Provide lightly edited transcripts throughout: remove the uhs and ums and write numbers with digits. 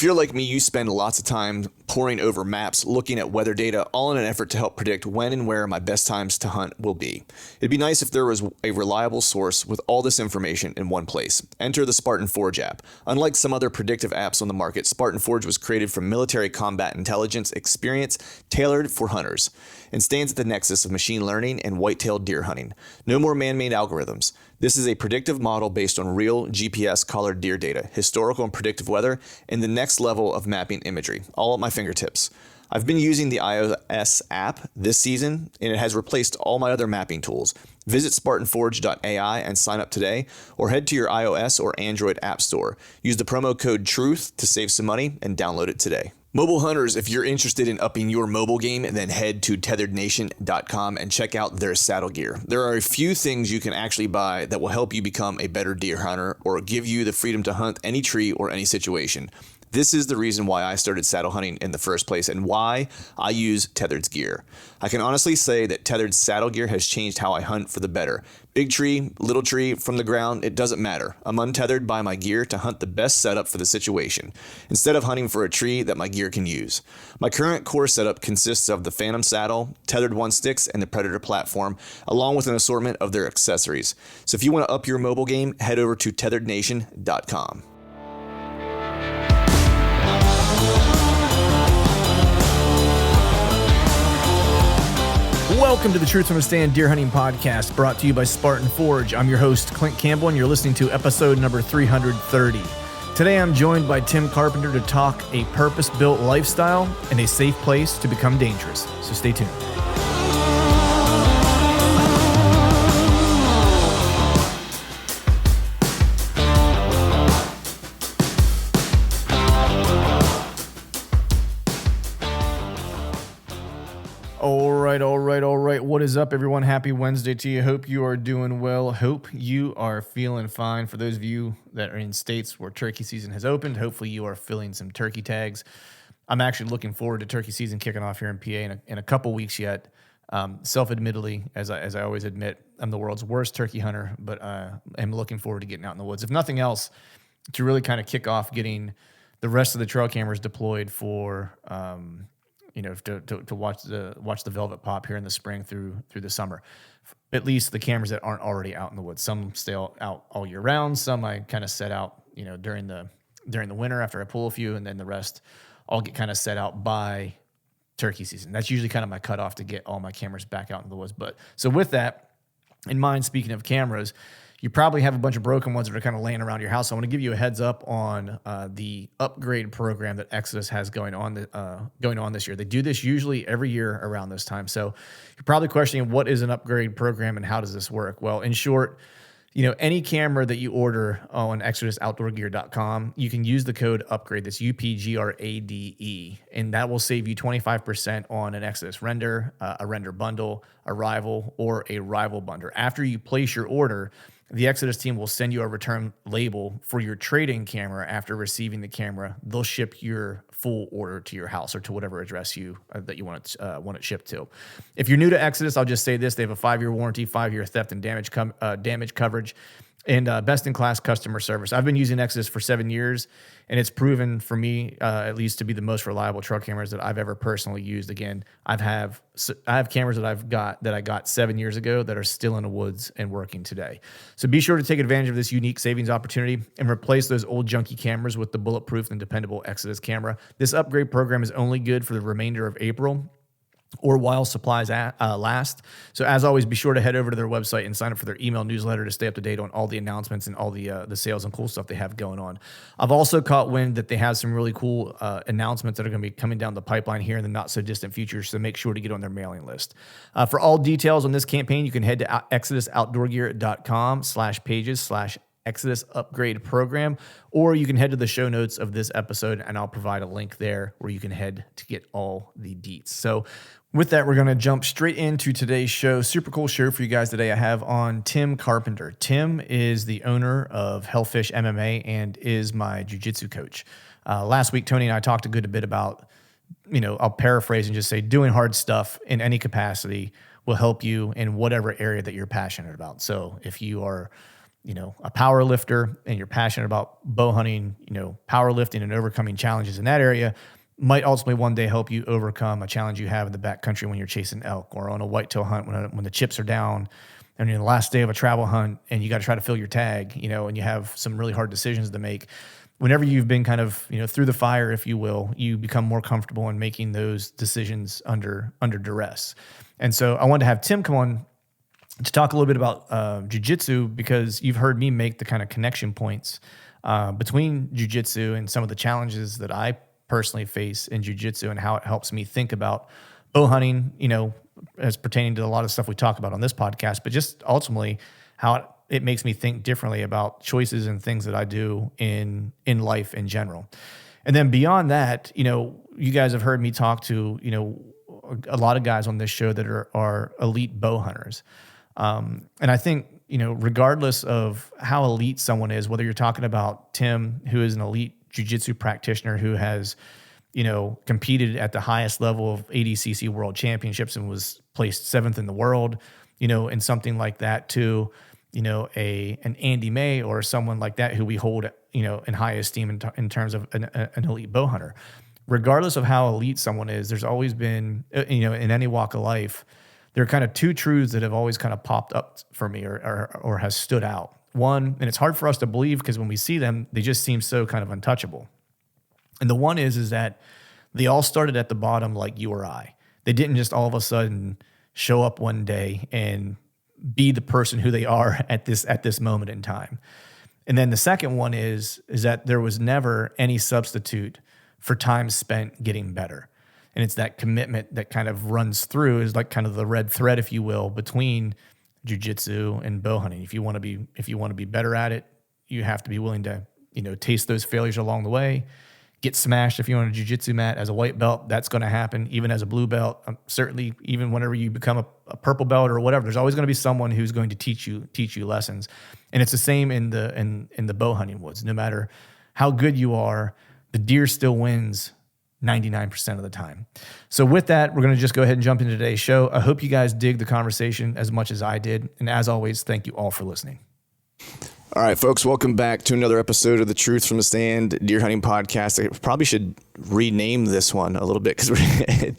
you're like me, you spend lots of time poring over maps, looking at weather data, all in an effort to help predict when and where my best times to hunt will be. It'd be nice if there was a reliable source with all this information in one place. Enter the Spartan Forge app. Unlike some other predictive apps on the market, Spartan Forge was created from military combat intelligence experience tailored for hunters, and stands at the nexus of machine learning and whitetail deer hunting. No more man-made algorithms. This is a predictive model based on real GPS collared deer data, historical and predictive weather, and the next level of mapping imagery, all at my fingertips. I've been using the iOS app this season, and it has replaced all my other mapping tools. Visit SpartanForge.ai and sign up today, or head to your iOS or Android app store. Use the promo code TRUTH to save some money and download it today. Mobile hunters, if you're interested in upping your mobile game, then head to tetherednation.com and check out their saddle gear. There are a few things you can actually buy that will help you become a better deer hunter or give you the freedom to hunt any tree or any situation. This is the reason why I started saddle hunting in the first place and why I use Tethered's gear. I can honestly say that Tethered's saddle gear has changed how I hunt for the better. Big tree, little tree, from the ground, it doesn't matter. I'm untethered by my gear to hunt the best setup for the situation, instead of hunting for a tree that my gear can use. My current core setup consists of the Phantom saddle, tethered one sticks, and the Predator platform, along with an assortment of their accessories. So if you want to up your mobile game, head over to tetherednation.com. Welcome to the Truth from a Stand Deer Hunting Podcast, brought to you by Spartan Forge. I'm your host, Clint Campbell, and you're listening to episode number 330. Today, I'm joined by Tim Carpenter to talk a purpose-built lifestyle and a safe place to become dangerous. So stay tuned. All right. What is up, everyone? Happy Wednesday to you. Hope you are doing well. Hope you are feeling fine. For those of you that are in states where turkey season has opened, hopefully you are filling some turkey tags. I'm actually looking forward to turkey season kicking off here in PA in a couple weeks yet. Self-admittedly, as I always admit, I'm the world's worst turkey hunter, but I'm looking forward to getting out in the woods. If nothing else, to really kind of kick off getting the rest of the trail cameras deployed for to watch the velvet pop here in the spring through the summer. At least the cameras that aren't already out in the woods. Some stay out all year round. Some I kind of set out, during the winter after I pull a few, and then the rest all get kind of set out by turkey season. That's usually kind of my cutoff to get all my cameras back out in the woods. But so with that in mind, speaking of cameras, you probably have a bunch of broken ones that are kind of laying around your house. So I want to give you a heads up on the upgrade program that Exodus has going on this year. They do this usually every year around this time. So you're probably questioning, what is an upgrade program and how does this work? Well, in short, any camera that you order on ExodusOutdoorGear.com, you can use the code UPGRADE. That's UPGRADE, and that will save you 25% on an Exodus render, a render bundle, a rival, or a rival bundle. After you place your order, the Exodus team will send you a return label for your trade-in camera. After receiving the camera, they'll ship your full order to your house or to whatever address that you want it shipped to. If you're new to Exodus, I'll just say this: they have a 5-year warranty, 5-year theft and damage coverage, and best-in-class customer service. I've been using Exodus for 7 years, and it's proven for me, at least, to be the most reliable trail cameras that I've ever personally used. Again, I have cameras that I got 7 years ago that are still in the woods and working today. So be sure to take advantage of this unique savings opportunity and replace those old junky cameras with the bulletproof and dependable Exodus camera. This upgrade program is only good for the remainder of April, or while supplies last. So as always, be sure to head over to their website and sign up for their email newsletter to stay up to date on all the announcements and all the sales and cool stuff they have going on. I've also caught wind that they have some really cool announcements that are going to be coming down the pipeline here in the not so distant future, so make sure to get on their mailing list. For all details on this campaign, you can head to ExodusOutdoorGear.com/pages/Exodus Upgrade Program, or you can head to the show notes of this episode and I'll provide a link there where you can head to get all the deets. So with that, we're going to jump straight into today's show. Super cool show for you guys today. I have on Tim Carpenter. Tim is the owner of Hellfisfish MMA and is my jiu-jitsu coach. Last week, Tony and I talked a good bit about, I'll paraphrase and just say doing hard stuff in any capacity will help you in whatever area that you're passionate about. So if you are a power lifter and you're passionate about bow hunting, powerlifting and overcoming challenges in that area might ultimately one day help you overcome a challenge you have in the backcountry when you're chasing elk or on a whitetail hunt when the chips are down and you're in the last day of a travel hunt and you got to try to fill your tag, and you have some really hard decisions to make. Whenever you've been kind of, through the fire, if you will, you become more comfortable in making those decisions under duress. And so I wanted to have Tim come on to talk a little bit about jiu-jitsu, because you've heard me make the kind of connection points between jiu-jitsu and some of the challenges that I personally face in jiu-jitsu and how it helps me think about bow hunting, as pertaining to a lot of stuff we talk about on this podcast, but just ultimately how it makes me think differently about choices and things that I do in life in general. And then beyond that, you guys have heard me talk to, a lot of guys on this show that are elite bow hunters. And I think, regardless of how elite someone is, whether you're talking about Tim, who is an elite jiu-jitsu practitioner who has, competed at the highest level of ADCC World Championships and was placed 7th in the world, in something like that, to, an Andy May or someone like that who we hold, in high esteem in terms of an elite bow hunter. Regardless of how elite someone is, there's always been, in any walk of life, there are kind of two truths that have always kind of popped up for me or has stood out. One, and it's hard for us to believe because when we see them, they just seem so kind of untouchable. And the one is that they all started at the bottom like you or I. They didn't just all of a sudden show up one day and be the person who they are at this moment in time. And then the second one is that there was never any substitute for time spent getting better. And it's that commitment that kind of runs through, is like kind of the red thread, if you will, between jiu-jitsu and bow hunting. If you want to be better at it, you have to be willing to, taste those failures along the way. Get smashed if you're on a jiu-jitsu mat as a white belt. That's going to happen. Even as a blue belt, certainly even whenever you become a purple belt or whatever, there's always going to be someone who's going to teach you lessons. And it's the same in the bow hunting woods. No matter how good you are, the deer still wins 99% of the time. So with that, we're going to just go ahead and jump into today's show. I hope you guys dig the conversation as much as I did. And as always, thank you all for listening. All right, folks, welcome back to another episode of the Truth from the Stand Deer Hunting Podcast. I probably should rename this one a little bit because we're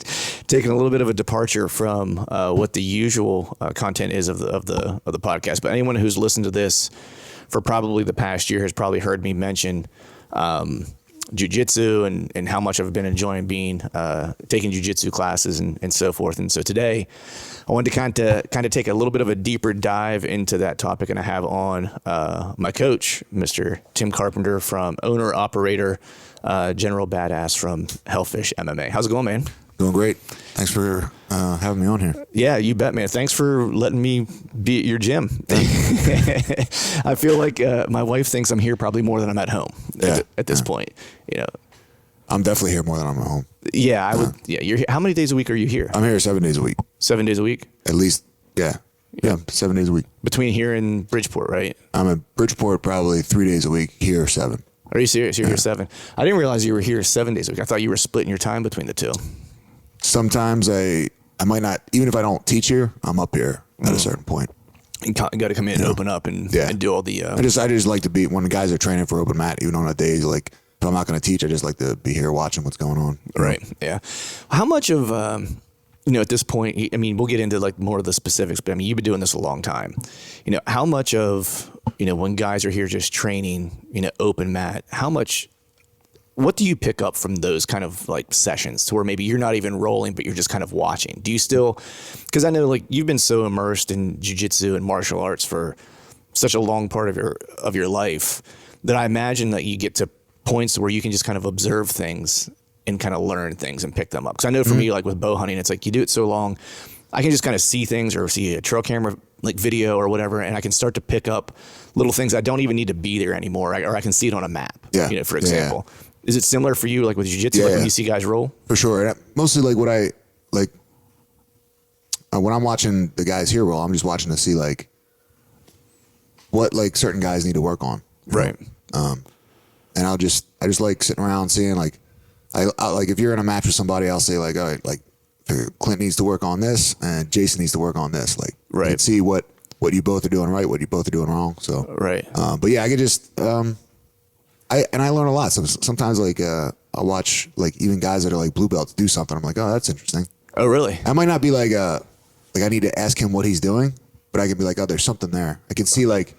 taking a little bit of a departure from what the usual content is of the podcast. But anyone who's listened to this for probably the past year has probably heard me mention jiu-jitsu and how much I've been enjoying taking jiu-jitsu classes and so forth. And so today I wanted to kind of take a little bit of a deeper dive into that topic. And I have on my coach, Mr. Tim Carpenter, from owner operator, general badass from Hellfisfish MMA. How's it going, man? Doing great. Thanks for having me on here. Yeah, you bet, man. Thanks for letting me be at your gym. I feel like my wife thinks I'm here probably more than I'm at home at this point. I'm definitely here more than I'm at home. Yeah, I would. Yeah, you're here. How many days a week are you here? I'm here 7 days a week. 7 days a week? At least, yeah, 7 days a week. Between here and Bridgeport, right? I'm at Bridgeport probably 3 days a week, here 7. Are you serious? You're here 7? I didn't realize you were here 7 days a week. I thought you were splitting your time between the two. Sometimes I might not, even if I don't teach here, I'm up here at a certain point. You got to come in and open up and do all the... I just like to be, when the guys are training for open mat, even on a days, like, if I'm not going to teach, I just like to be here watching what's going on. Right, yeah. How much of, at this point, I mean, we'll get into like more of the specifics, but I mean, you've been doing this a long time. How much of, when guys are here just training, open mat, what do you pick up from those kind of like sessions to where maybe you're not even rolling, but you're just kind of watching? Do you still, because I know like you've been so immersed in jiu-jitsu and martial arts for such a long part of your life that I imagine that you get to points where you can just kind of observe things and kind of learn things and pick them up. Because I know for me, like with bow hunting, it's like you do it so long, I can just kind of see things or see a trail camera like video or whatever, and I can start to pick up little things I don't even need to be there anymore, or I can see it on a map. Yeah. For example. Yeah. Is it similar for you, like with jiu-jitsu, like when you see guys roll? For sure. And mostly like what I like when I'm watching the guys here roll, I'm just watching to see like what like certain guys need to work on. Right. And I just like sitting around seeing like, I like if you're in a match with somebody, I'll say like, all right, like Clint needs to work on this and Jason needs to work on this. Like, right. You can see what what you both are doing right, what you both are doing wrong. So Right. but yeah, I could just I learn a lot. So sometimes like I watch like even guys that are like blue belts do something. I'm like, oh, that's interesting. Oh, really? I might not be like I need to ask him what he's doing, but I can be like, oh, there's something there. I can see like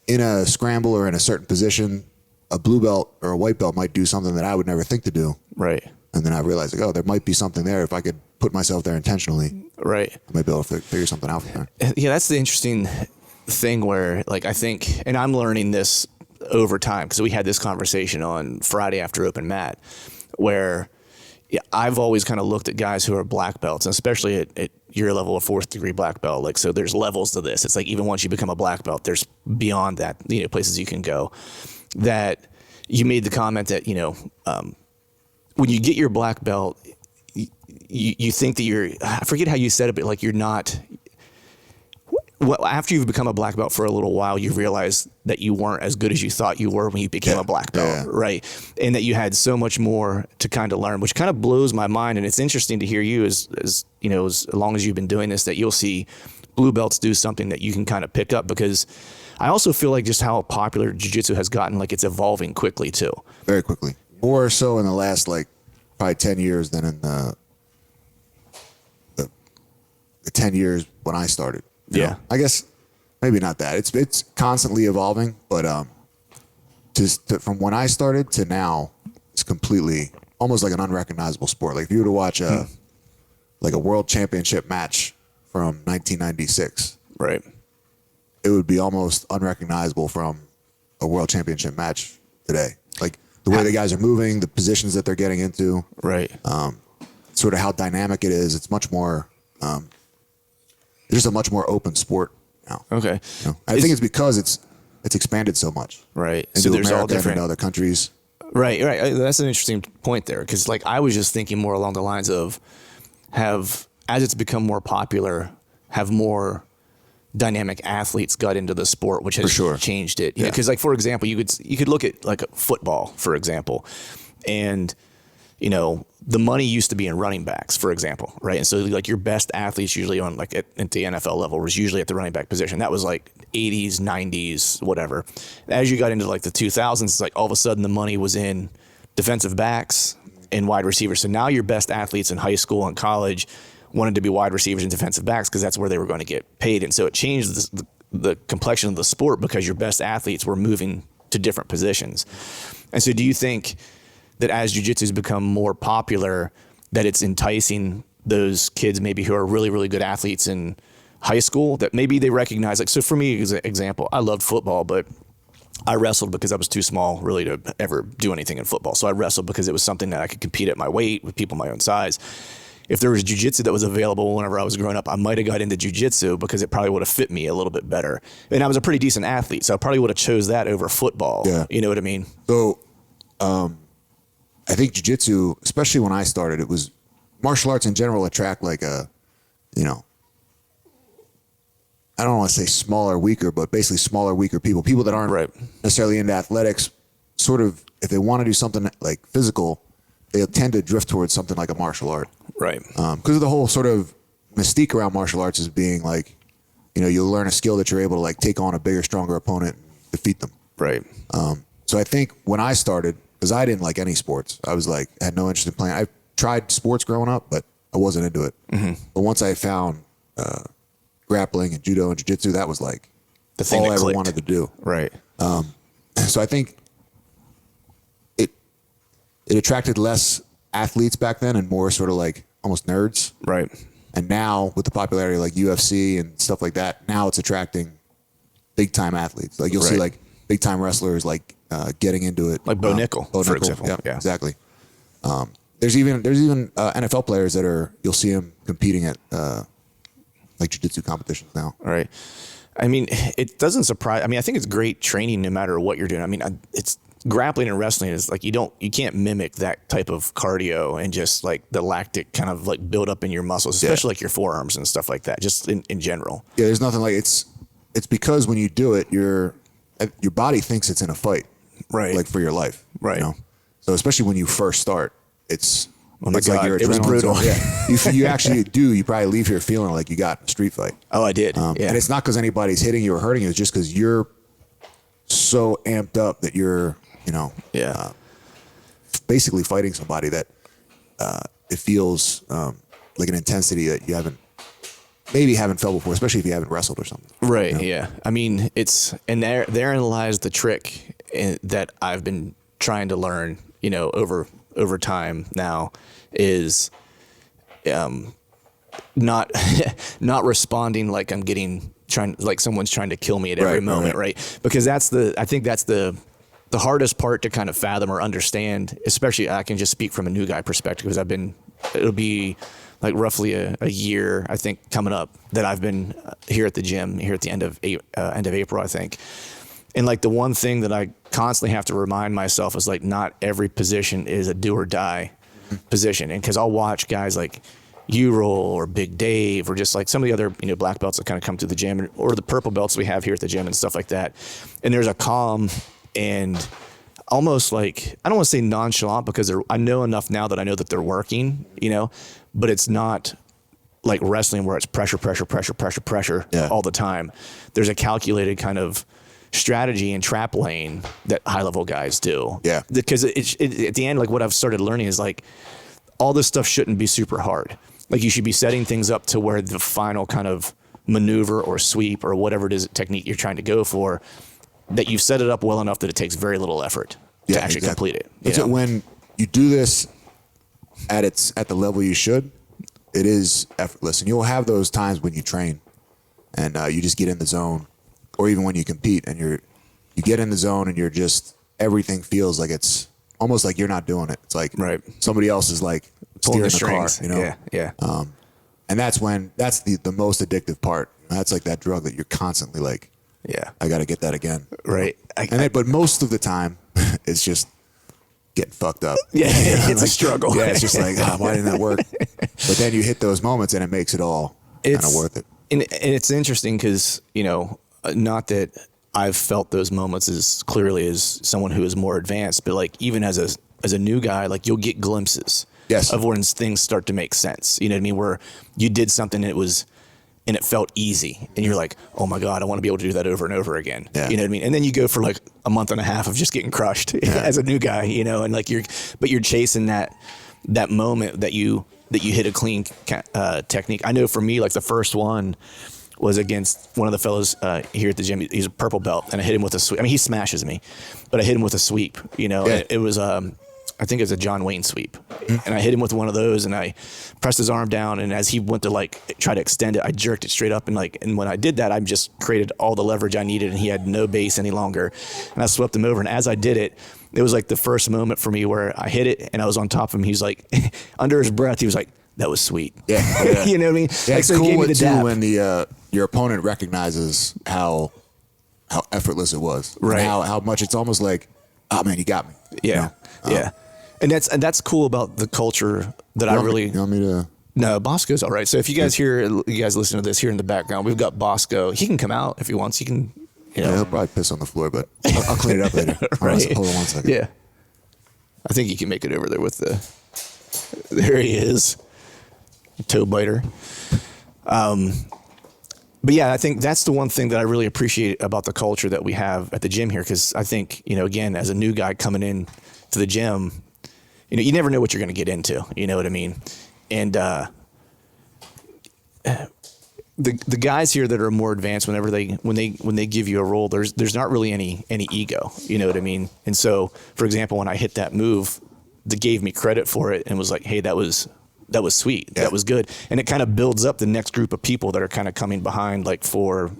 in a scramble or in a certain position, a blue belt or a white belt might do something that I would never think to do. Right. And then I realized like, oh, there might be something there. If I could put myself there intentionally, Right. I might be able to figure something out from there. Yeah, that's the interesting thing where, like, I think, and I'm learning this over time because we had this conversation on Friday after open mat, where I've always kind of looked at guys who are black belts, and especially at your level of 4th degree black belt. Like, so there's levels to this. It's like even once you become a black belt, there's beyond that, places you can go. That you made the comment that, when you get your black belt, you think that I forget how you said it, but like you're not. Well, after you've become a black belt for a little while, you realize that you weren't as good as you thought you were when you became a black belt, right? And that you had so much more to kind of learn, which kind of blows my mind. And it's interesting to hear you as long as you've been doing this, that you'll see blue belts do something that you can kind of pick up, because I also feel like just how popular jiu-jitsu has gotten, like it's evolving quickly too. Very quickly. More so in the last like probably 10 years than in the 10 years when I started. You know? I guess maybe not that. It's constantly evolving, but from when I started to now, it's completely almost like an unrecognizable sport. Like if you were to watch a world championship match from 1996, right, it would be almost unrecognizable from a world championship match today. Like the way the guys are moving, the positions that they're getting into, right, sort of how dynamic it is. It's much more. Just a much more open sport now. Okay. I think it's because it's expanded so much. Right. Into So there's America all different and other countries. Right. That's an interesting point there, because like I was just thinking more along the lines of as it's become more popular, have more dynamic athletes got into the sport, which has changed it. Because like for example, you could look at like football, for example, and the money used to be in running backs, for example, right? And so like your best athletes usually on like at the NFL level was usually at the running back position. That was like 80s, 90s, whatever. As you got into like the 2000s, it's like all of a sudden the money was in defensive backs and wide receivers. So now your best athletes in high school and college wanted to be wide receivers and defensive backs because that's where they were going to get paid. And so it changed the complexion of the sport because your best athletes were moving to different positions. And so do you think that as jiu-jitsu has become more popular, that it's enticing those kids maybe who are really, really good athletes in high school, that maybe they recognize, like, so for me, as an example, I loved football, but I wrestled because I was too small really to ever do anything in football. So I wrestled because it was something that I could compete at my weight with people my own size. If there was jiu-jitsu that was available whenever I was growing up, I might have got into jiu-jitsu because it probably would have fit me a little bit better. And I was a pretty decent athlete, so I probably would have chose that over football. Yeah. You know what I mean? So, I think jiu-jitsu, especially when I started, it was martial arts in general attract like I don't want to say smaller, weaker, but basically smaller, weaker people that aren't necessarily into athletics. Sort of, if they want to do something like physical, they tend to drift towards something like a martial art. Right. Because of the whole sort of mystique around martial arts is being like, you'll learn a skill that you're able to like take on a bigger, stronger opponent and defeat them. Right. So I think when I started, because I didn't like any sports, I was like, had no interest in playing. I tried sports growing up, but I wasn't into it. Mm-hmm. But once I found grappling and judo and jiu-jitsu, that was like the thing all I ever wanted to do. Right. So I think it attracted less athletes back then and more sort of like almost nerds. Right. And now with the popularity of like UFC and stuff like that, now it's attracting big time athletes. Like you'll see like big time wrestlers like getting into it. Like Bo Nickel, for example. Yeah, exactly. There's even NFL players that you'll see them competing at like jiu-jitsu competitions now. Right. I mean, it doesn't surprise. I mean, I think it's great training no matter what you're doing. I mean, it's grappling and wrestling is like you can't mimic that type of cardio and just like the lactic kind of like build up in your muscles, especially like your forearms and stuff like that, just in general. Yeah, there's nothing like it's because when you do it, your body thinks it's in a fight. Right. Like for your life. Right. So especially when you first start, it's Oh my it's God, like your it was adrenaline's brutal. on. Yeah. You actually do. You probably leave here feeling like you got in a street fight. Oh, I did. And it's not because anybody's hitting you or hurting you. It's just because you're so amped up that you're, basically fighting somebody that it feels like an intensity that you haven't felt before, especially if you haven't wrestled or something. Right. Yeah. I mean, and therein lies the trick that I've been trying to learn, over time now is, not responding like like someone's trying to kill me at every moment. Right. Because I think that's the hardest part to kind of fathom or understand, especially I can just speak from a new guy perspective because it'll be like roughly a year, I think, coming up that I've been here at the gym here at the end of April, I think. And like the one thing that I constantly have to remind myself is like not every position is a do or die position. And because I'll watch guys like U-Roll or Big Dave or just like some of the other black belts that kind of come through the gym or the purple belts we have here at the gym and stuff like that. And there's a calm and almost like, I don't want to say nonchalant because I know enough now that I know that they're working, but it's not like wrestling where it's pressure all the time. There's a calculated kind of strategy and trap lane that high level guys do. Yeah. Because at the end, like what I've started learning is like all this stuff shouldn't be super hard. Like you should be setting things up to where the final kind of maneuver or sweep or whatever it is technique you're trying to go for, that you've set it up well enough that it takes very little effort to actually complete it. It's when you do this at the level you should, it is effortless. And you'll have those times when you train and you just get in the zone, or even when you compete and you get in the zone and you're just, everything feels like it's almost like you're not doing it. It's like somebody else is like steering the car, Yeah. And that's the most addictive part. That's like that drug that you're constantly like, I got to get that again. Right. But most of the time it's just getting fucked up. Yeah. It's like, a struggle. Yeah. It's just like, why didn't that work? But then you hit those moments and it makes it all kind of worth it. And it's interesting because, not that I've felt those moments as clearly as someone who is more advanced, but like even as a new guy, like you'll get glimpses of when things start to make sense. You know what I mean? Where you did something and it felt easy and you're like, oh my God, I want to be able to do that over and over again. Yeah. You know what I mean? And then you go for like a month and a half of just getting crushed as a new guy, and like you're chasing that moment that you hit a clean technique. I know for me, like the first one was against one of the fellows here at the gym. He's a purple belt and I hit him with a sweep. I mean, he smashes me, but I hit him with a sweep, It was, I think it was a John Wayne sweep. And I hit him with one of those and I pressed his arm down. And as he went to like try to extend it, I jerked it straight up. And when I did that, I just created all the leverage I needed and he had no base any longer. And I swept him over. And as I did it, it was like the first moment for me where I hit it and I was on top of him. He was like, under his breath, he was like, that was sweet. Yeah. You know what I mean? Yeah, like, it's so cool too when your opponent recognizes how effortless it was. Right. And how much it's almost like, oh man, you got me. Yeah. Yeah. And that's cool about the culture that I really. You want me to? No, Bosco's all right. So if you guys listen to this here in the background, we've got Bosco. He can come out if he wants. He can. Yeah, he'll probably piss on the floor, but I'll clean it up later. Right. Hold on 1 second. Yeah. I think he can make it over there with there he is. Toe biter. But yeah, I think that's the one thing that I really appreciate about the culture that we have at the gym here. Cause I think, again, as a new guy coming in to the gym, you never know what you're going to get into, you know what I mean? And, the guys here that are more advanced, when they give you a roll, there's not really any ego, you know what I mean? And so, for example, when I hit that move, they gave me credit for it and was like, hey, that was sweet. Yeah. That was good. And it kind of builds up the next group of people that are kind of coming behind, like for,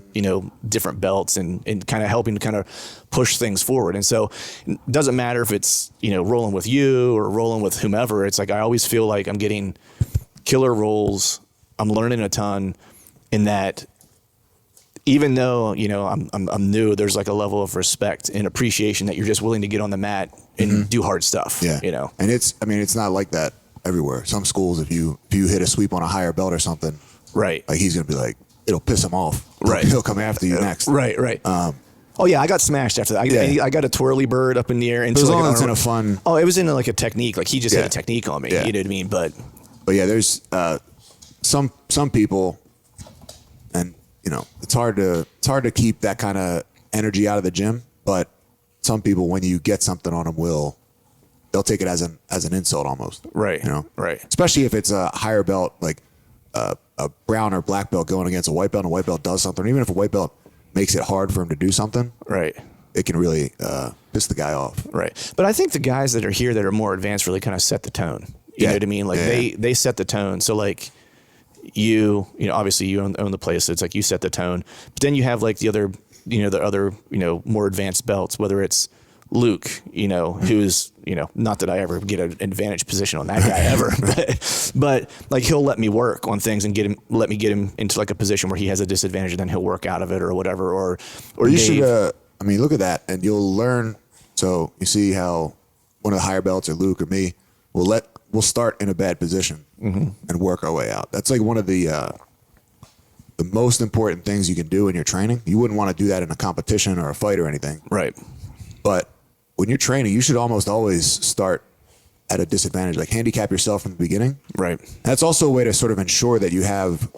different belts and kind of helping to kind of push things forward. And so it doesn't matter if it's, rolling with you or rolling with whomever. It's like, I always feel like I'm getting killer rolls. I'm learning a ton in that, even though, I'm new, there's like a level of respect and appreciation that you're just willing to get on the mat and do hard stuff. Yeah. And it's not like that everywhere. Some schools, if you hit a sweep on a higher belt or something, right, like he's gonna be like, it'll piss him off. Right, he'll come after you next. Right. Oh yeah, I got smashed after that. I got a twirly bird up in the air. As long as it's in a fun. Oh, it was in like a technique. Like he just had a technique on me. Yeah. You know what I mean? But yeah, there's some people, and it's hard to keep that kind of energy out of the gym. But some people, when you get something on them, they'll take it as an insult almost. Right. Right. Especially if it's a higher belt, like a brown or black belt going against a white belt, and a white belt does something. Even if a white belt makes it hard for him to do something, right, it can really piss the guy off. Right. But I think the guys that are here that are more advanced really kind of set the tone. You know what I mean? Like they set the tone. So like you obviously you own the place. So it's like you set the tone. But then you have like the other more advanced belts, whether it's Luke, who's, not that I ever get an advantage position on that guy ever, but like he'll let me work on things and let me get him into like a position where he has a disadvantage and then he'll work out of it or whatever. Or you should, look at that and you'll learn. So you see how one of the higher belts or Luke or me we'll start in a bad position and work our way out. That's like one of the most important things you can do in your training. You wouldn't want to do that in a competition or a fight or anything. Right. But when you're training, you should almost always start at a disadvantage, like handicap yourself from the beginning. Right. That's also a way to sort of ensure that you have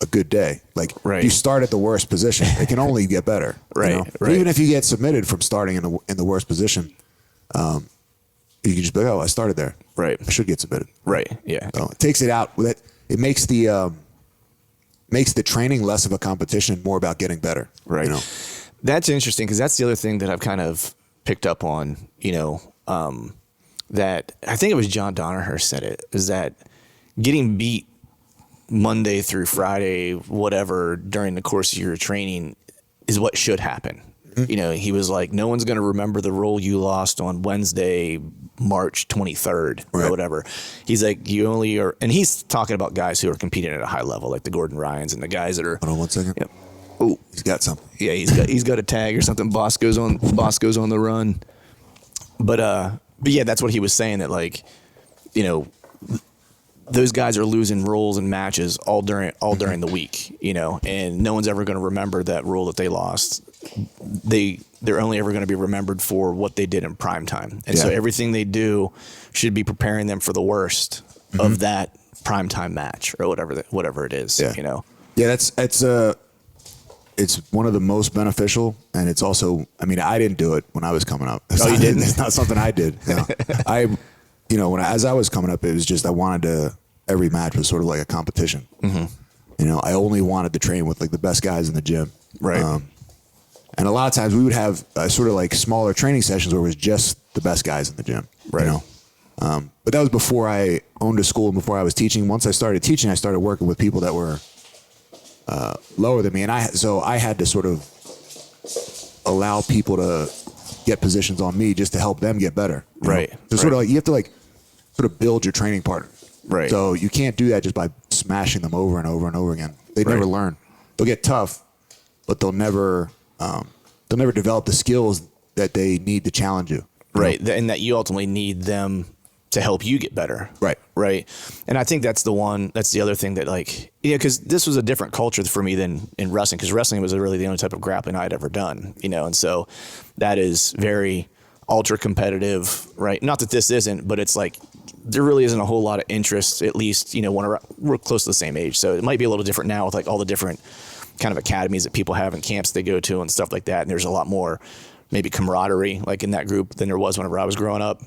a good day. Like you start at the worst position, it can only get better. Right. Even if you get submitted from starting in the worst position, you can just be like, oh, I started there. Right. I should get submitted. Right. Yeah. So it takes it out. It makes the training less of a competition, more about getting better. Right. That's interesting because that's the other thing that I've kind of picked up on, that I think it was John Donaher said it, is that getting beat Monday through Friday, whatever, during the course of your training is what should happen. Mm-hmm. He was like, no one's going to remember the role you lost on Wednesday, March 23rd or whatever. He's like, you only are, and he's talking about guys who are competing at a high level, like the Gordon Ryans and the guys that are. Hold on 1 second. Oh, he's got something. Yeah, he's got a tag or something. Boss goes on the run. But yeah, that's what he was saying, that like, those guys are losing roles and matches all during the week, and no one's ever going to remember that role that they lost. They're only ever going to be remembered for what they did in prime time. And so everything they do should be preparing them for the worst of that prime time match or whatever it is, Yeah, it's one of the most beneficial, and it's also, I didn't do it when I was coming up. You didn't? It's not something I did. As I was coming up, it was just, every match was sort of like a competition. Mm-hmm. I only wanted to train with like the best guys in the gym. Right. And a lot of times we would have sort of like smaller training sessions where it was just the best guys in the gym. Right. But that was before I owned a school and before I was teaching. Once I started teaching, I started working with people that were lower than me, and I had to sort of allow people to get positions on me just to help them get better. Right. So sort of like you have to like sort of build your training partner. Right. So you can't do that just by smashing them over and over and over again. They never learn. They'll get tough, but they'll never develop the skills that they need to challenge you. Right. And that you ultimately need them to help you get better. Right. Right. And I think that's the other thing that like, because this was a different culture for me than in wrestling, because wrestling was really the only type of grappling I'd ever done, and so that is very ultra competitive, right? Not that this isn't, but it's like, there really isn't a whole lot of interest, at least, when we're close to the same age. So it might be a little different now with like all the different kind of academies that people have and camps they go to and stuff like that. And there's a lot more maybe camaraderie like in that group than there was whenever I was growing up.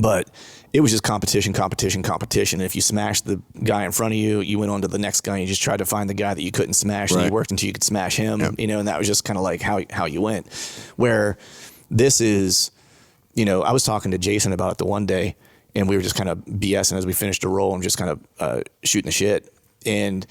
But it was just competition. And if you smashed the guy in front of you, you went on to the next guy and you just tried to find the guy that you couldn't smash, and you worked until you could smash him, and that was just kind of like how you went. Where this is, I was talking to Jason about it the one day, and we were just kind of BSing as we finished a roll and just kind of shooting the shit. And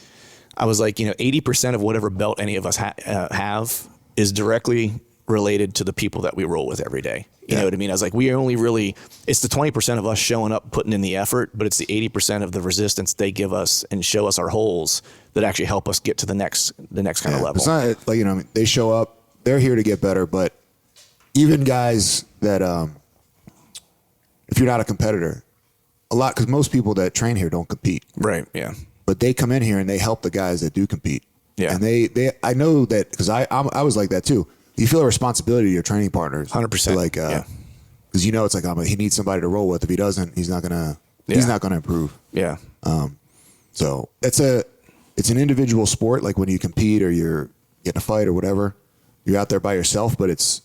I was like, 80% of whatever belt any of us have is directly related to the people that we roll with every day. You know what I mean? I was like, we only really, it's the 20% of us showing up, putting in the effort, but it's the 80% of the resistance they give us and show us our holes that actually help us get to the next kind of level. It's not like, they show up, they're here to get better, but even guys that, if you're not a competitor, because most people that train here don't compete. Right. Yeah. But they come in here and they help the guys that do compete. Yeah. And I know that because I was like that too. you feel a responsibility to your training partners. 100%. Like, because it's like he needs somebody to roll with. If he doesn't, he's not gonna improve. Yeah. So it's an individual sport. Like when you compete or you're getting a fight or whatever, you're out there by yourself, but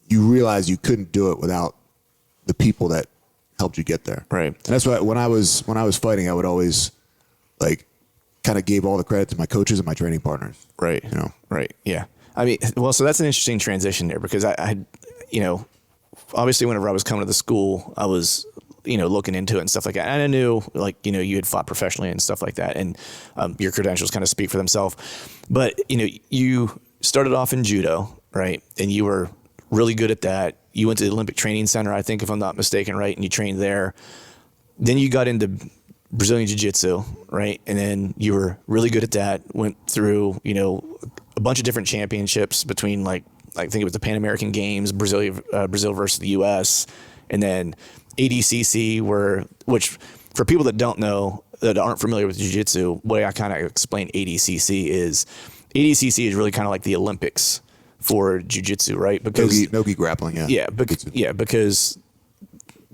you realize you couldn't do it without the people that helped you get there. Right. And that's why when I was fighting, I would always like kind of gave all the credit to my coaches and my training partners. Right. Right. Yeah. I mean, well, so that's an interesting transition there because I obviously whenever I was coming to the school, I was, looking into it and stuff like that. And I knew you had fought professionally and stuff like that. And your credentials kind of speak for themselves. But, you started off in judo, right? And you were really good at that. You went to the Olympic Training Center, I think, if I'm not mistaken, right? And you trained there. Then you got into Brazilian Jiu-Jitsu, right? And then you were really good at that, went through, a bunch of different championships between I think it was the Pan American Games, Brazil versus the US, and then ADCC, which for people that don't know, that aren't familiar with Jiu-Jitsu, way I kind of explain ADCC is really kind of like the Olympics for Jiu-Jitsu, right? Because Nogi grappling, yeah. Yeah, because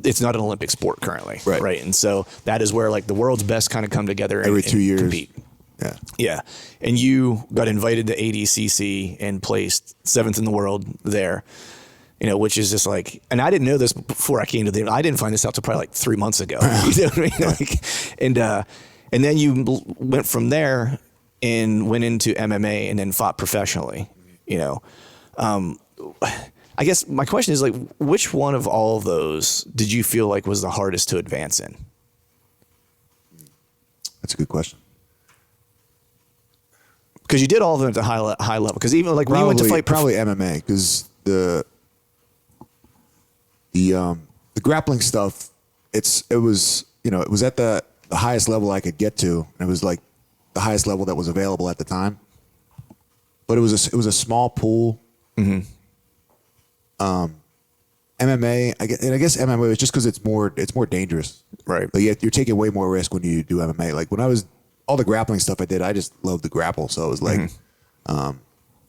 it's not an Olympic sport currently, right? And so that is where the world's best kind of come together every 2 years. Compete. Yeah. And you got invited to ADCC and placed 7th in the world there, which is just and I didn't know this before I came to I didn't find this out till probably 3 months ago. You know what I mean? And then you went from there and went into MMA and then fought professionally, I guess my question is which one of all of those did you feel was the hardest to advance in? That's a good question. Because you did all of them at the high level. Because even when you went to fight, probably MMA. Because the grappling stuff, it was at the highest level I could get to, and it was the highest level that was available at the time. But it was a small pool. Mm-hmm. MMA, I guess MMA is just because it's more dangerous, right? You're taking way more risk when you do MMA. When I was all the grappling stuff I did, I just loved the grapple, so it was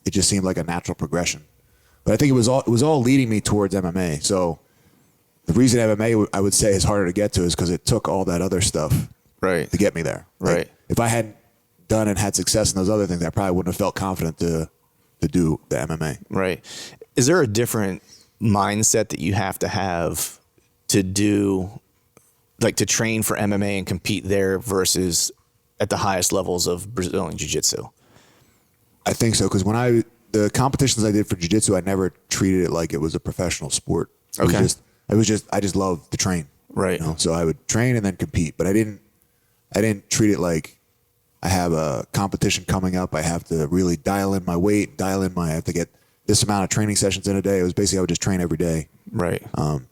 it just seemed like a natural progression. But I think it was all leading me towards MMA. So the reason MMA I would say is harder to get to is because it took all that other stuff to get me there. Right. If I hadn't done and had success in those other things, I probably wouldn't have felt confident to do the MMA. Right. Is there a different mindset that you have to do, to train for MMA and compete there versus at the highest levels of Brazilian Jiu-Jitsu? I think so, because the competitions I did for Jiu-Jitsu, I never treated it like it was a professional sport. I just loved to train. Right. So I would train and then compete, but I didn't treat it like I have a competition coming up. I have to really dial in my weight, I have to get this amount of training sessions in a day. It was basically, I would just train every day. Right. And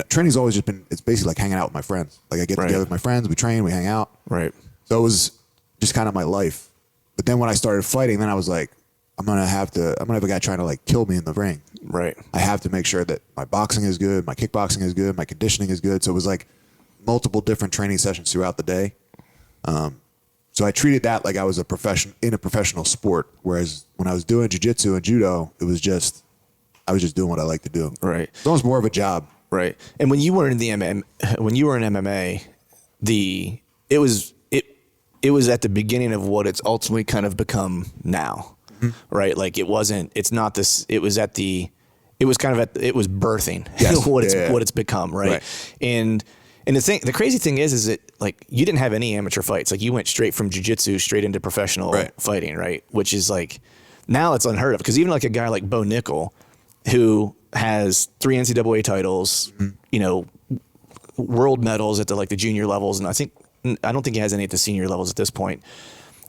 training's always just been, it's basically like hanging out with my friends. I get together with my friends, we train, we hang out. Right. So it was just kind of my life. But then when I started fighting, then I was like, I'm going to have a guy trying to kill me in the ring. Right. I have to make sure that my boxing is good, my kickboxing is good, my conditioning is good. So it was multiple different training sessions throughout the day. So I treated that like I was in a professional sport. Whereas when I was doing jiu-jitsu and judo, I was just doing what I like to do. Right. It's almost more of a job. Right. And when you were in MMA, it was at the beginning of what it's ultimately kind of become now. Mm-hmm. Right. It was birthing what it's become. Right. And the crazy thing is that you didn't have any amateur fights. You went straight from jiu-jitsu straight into professional fighting, right? Which is now it's unheard of, because even a guy like Bo Nickel, who has 3 NCAA titles, world medals at the junior levels, and I don't think he has any at the senior levels at this point.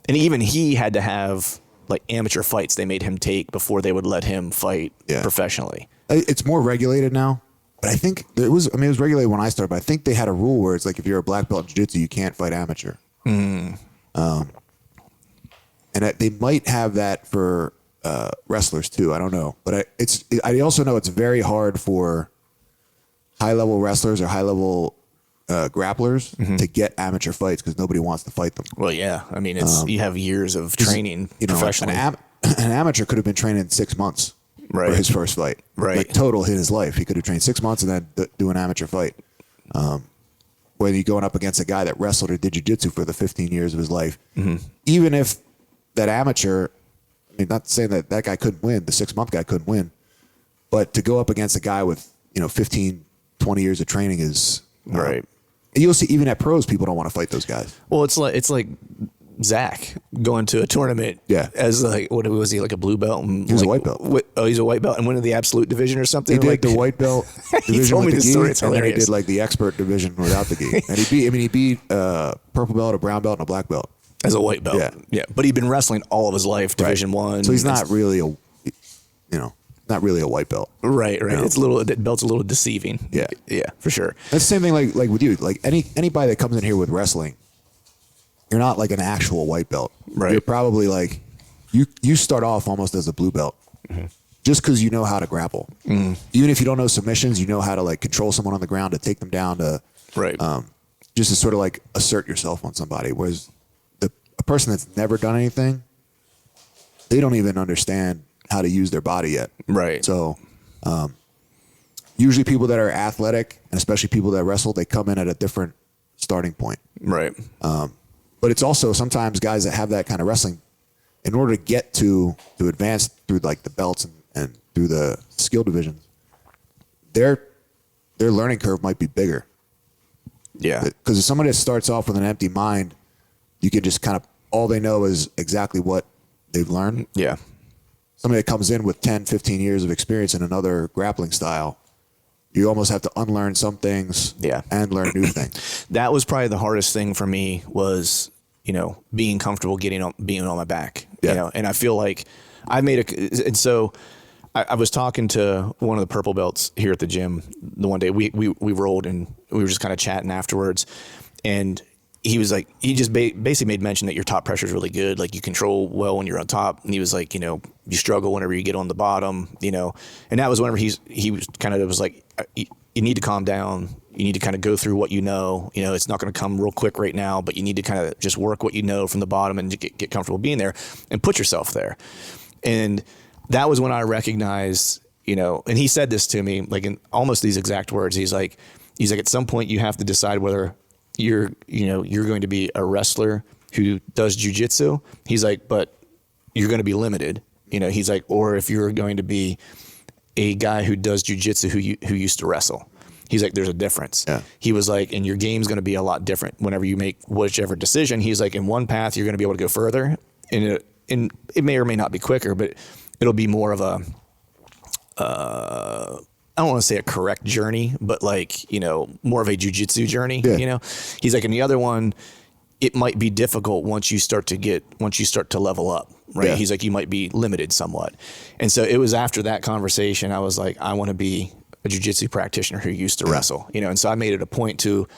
And even he had to have amateur fights they made him take before they would let him fight professionally. It's more regulated now. But I think it was regulated when I started, but I think they had a rule where it's if you're a black belt in jiu-jitsu, you can't fight amateur. Mm. And they might have that for wrestlers too. I don't know. But I also know it's very hard for high-level wrestlers or high-level grapplers to get amateur fights because nobody wants to fight them. Well, yeah. I mean, you have years of training professionally. an amateur could have been training 6 months for his first fight. Right. Like total in his life. He could have trained 6 months and then do an amateur fight. Whether you're going up against a guy that wrestled or did jiu-jitsu for the 15 years of his life, even if that amateur, I mean, not saying that that guy couldn't win, the 6-month guy couldn't win, but to go up against a guy with, 15, 20 years of training is right. And you'll see even at pros, people don't want to fight those guys. Well, it's like Zach going to a tournament. Yeah. As like, what was he, like a blue belt? And He was a white belt. He's a white belt and winning the absolute division or something. He did the white belt division told with me the the story. gi, It's and then he hilarious. did like the expert division without the gi. And he beat purple belt, a brown belt, and a black belt. As a white belt. Yeah. But he'd been wrestling all of his life, Division One. So he's not really not really a white belt. Right. It's that belt's a little deceiving. Yeah. Yeah, for sure. That's the same thing like with you. Like anybody that comes in here with wrestling, you're not like an actual white belt. Right. You're probably like you start off almost as a blue belt. Just because you know how to grapple. Even if you don't know submissions, you know how to like control someone on the ground, to take them down, to just to sort of like assert yourself on somebody. Whereas a person that's never done anything, they don't even understand how to use their body yet. Right. So usually people that are athletic, and especially people that wrestle, they come in at a different starting point. Right. But it's also sometimes guys that have that kind of wrestling, in order to get to advance through like the belts and through the skill divisions, their learning curve might be bigger. Yeah. Because if somebody that starts off with an empty mind, you can just kind of, all they know is exactly what they've learned. Yeah. Somebody that comes in with 10, 15 years of experience in another grappling style, you almost have to unlearn some things and learn new things. That was probably the hardest thing for me was, being comfortable being on my back, and I feel like I and so I was talking to one of the purple belts here at the gym the one day we rolled, and we were just kind of chatting afterwards, and he was like, he just basically made mention that your top pressure is really good. Like you control well when you're on top. And he was like, you struggle whenever you get on the bottom, and that was whenever he was kind of, it was like, you need to calm down. You need to kind of go through what it's not going to come real quick right now, but you need to kind of just work what from the bottom and get comfortable being there and put yourself there. And that was when I recognized, and he said this to me, like in almost these exact words. He's like, at some point you have to decide whether you're going to be a wrestler who does jujitsu. He's like, but you're going to be limited. He's like, or if you're going to be a guy who does jujitsu who used to wrestle. He's like, there's a difference. Yeah. He was like, and your game's going to be a lot different whenever you make whichever decision. He's like, in one path, you're going to be able to go further, and it may or may not be quicker, but it'll be more of a, I don't want to say a correct journey, but like, more of a jujitsu journey, He's like, and the other one, it might be difficult once you start to level up, right? Yeah. He's like, you might be limited somewhat. And so it was after that conversation, I was like, I want to be a jiu-jitsu practitioner who used to wrestle, and so I made it a point to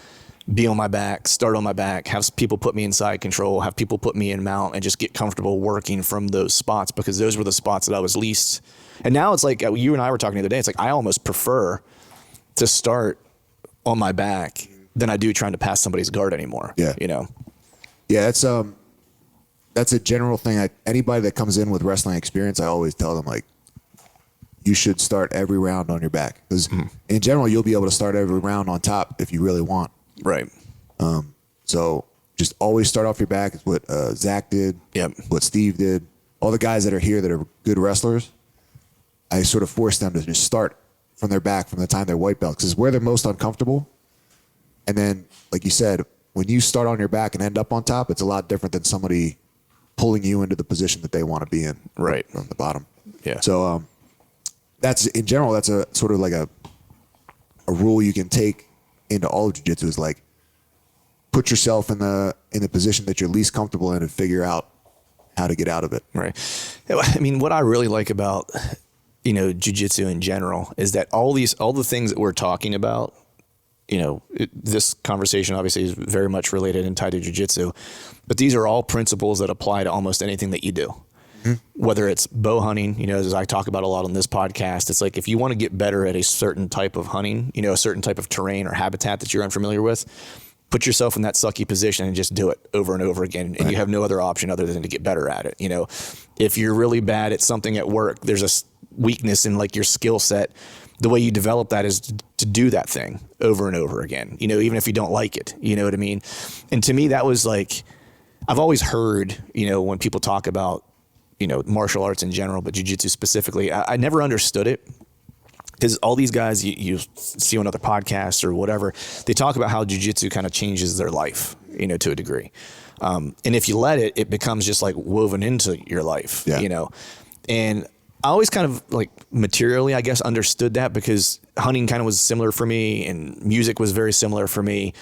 be on my back, start on my back, have people put me in side control, have people put me in mount, and just get comfortable working from those spots, because those were the spots that I was least. And now it's like, you and I were talking the other day, it's like, I almost prefer to start on my back than I do trying to pass somebody's guard anymore. Yeah. Yeah. That's a general thing. Anybody that comes in with wrestling experience, I always tell them, like, you should start every round on your back, because in general, you'll be able to start every round on top if you really want. Right. So just always start off your back. It's what Zach did. Yep. What Steve did. All the guys that are here that are good wrestlers, I sort of force them to just start from their back from the time they're white belts, because it's where they're most uncomfortable. And then, like you said, when you start on your back and end up on top, it's a lot different than somebody pulling you into the position that they want to be in. Right. From the bottom. Yeah. So that's, in general, that's a sort of like a rule you can take into all of jiu-jitsu, is like, put yourself in the position that you're least comfortable in and figure out how to get out of it. Right. I mean, what I really like about, jiu-jitsu in general is that all the things that we're talking about, this conversation obviously is very much related and tied to jiu-jitsu, but these are all principles that apply to almost anything that you do. Whether it's bow hunting, as I talk about a lot on this podcast, it's like, if you want to get better at a certain type of hunting, a certain type of terrain or habitat that you're unfamiliar with, put yourself in that sucky position and just do it over and over again. And you have no other option other than to get better at it. You know, if you're really bad at something at work, there's a weakness in like your skill set. The way you develop that is to do that thing over and over again, you know, even if you don't like it, you know what I mean? And to me, that was like, I've always heard, you know, when people talk about, you know, martial arts in general, but jiu-jitsu specifically, I never understood it. Because all these guys you see on other podcasts or whatever, they talk about how jiu-jitsu kind of changes their life, you know, to a degree. And if you let it, it becomes just like woven into your life, you know. And I always kind of like materially, I guess, understood that because hunting kind of was similar for me and music was very similar for me.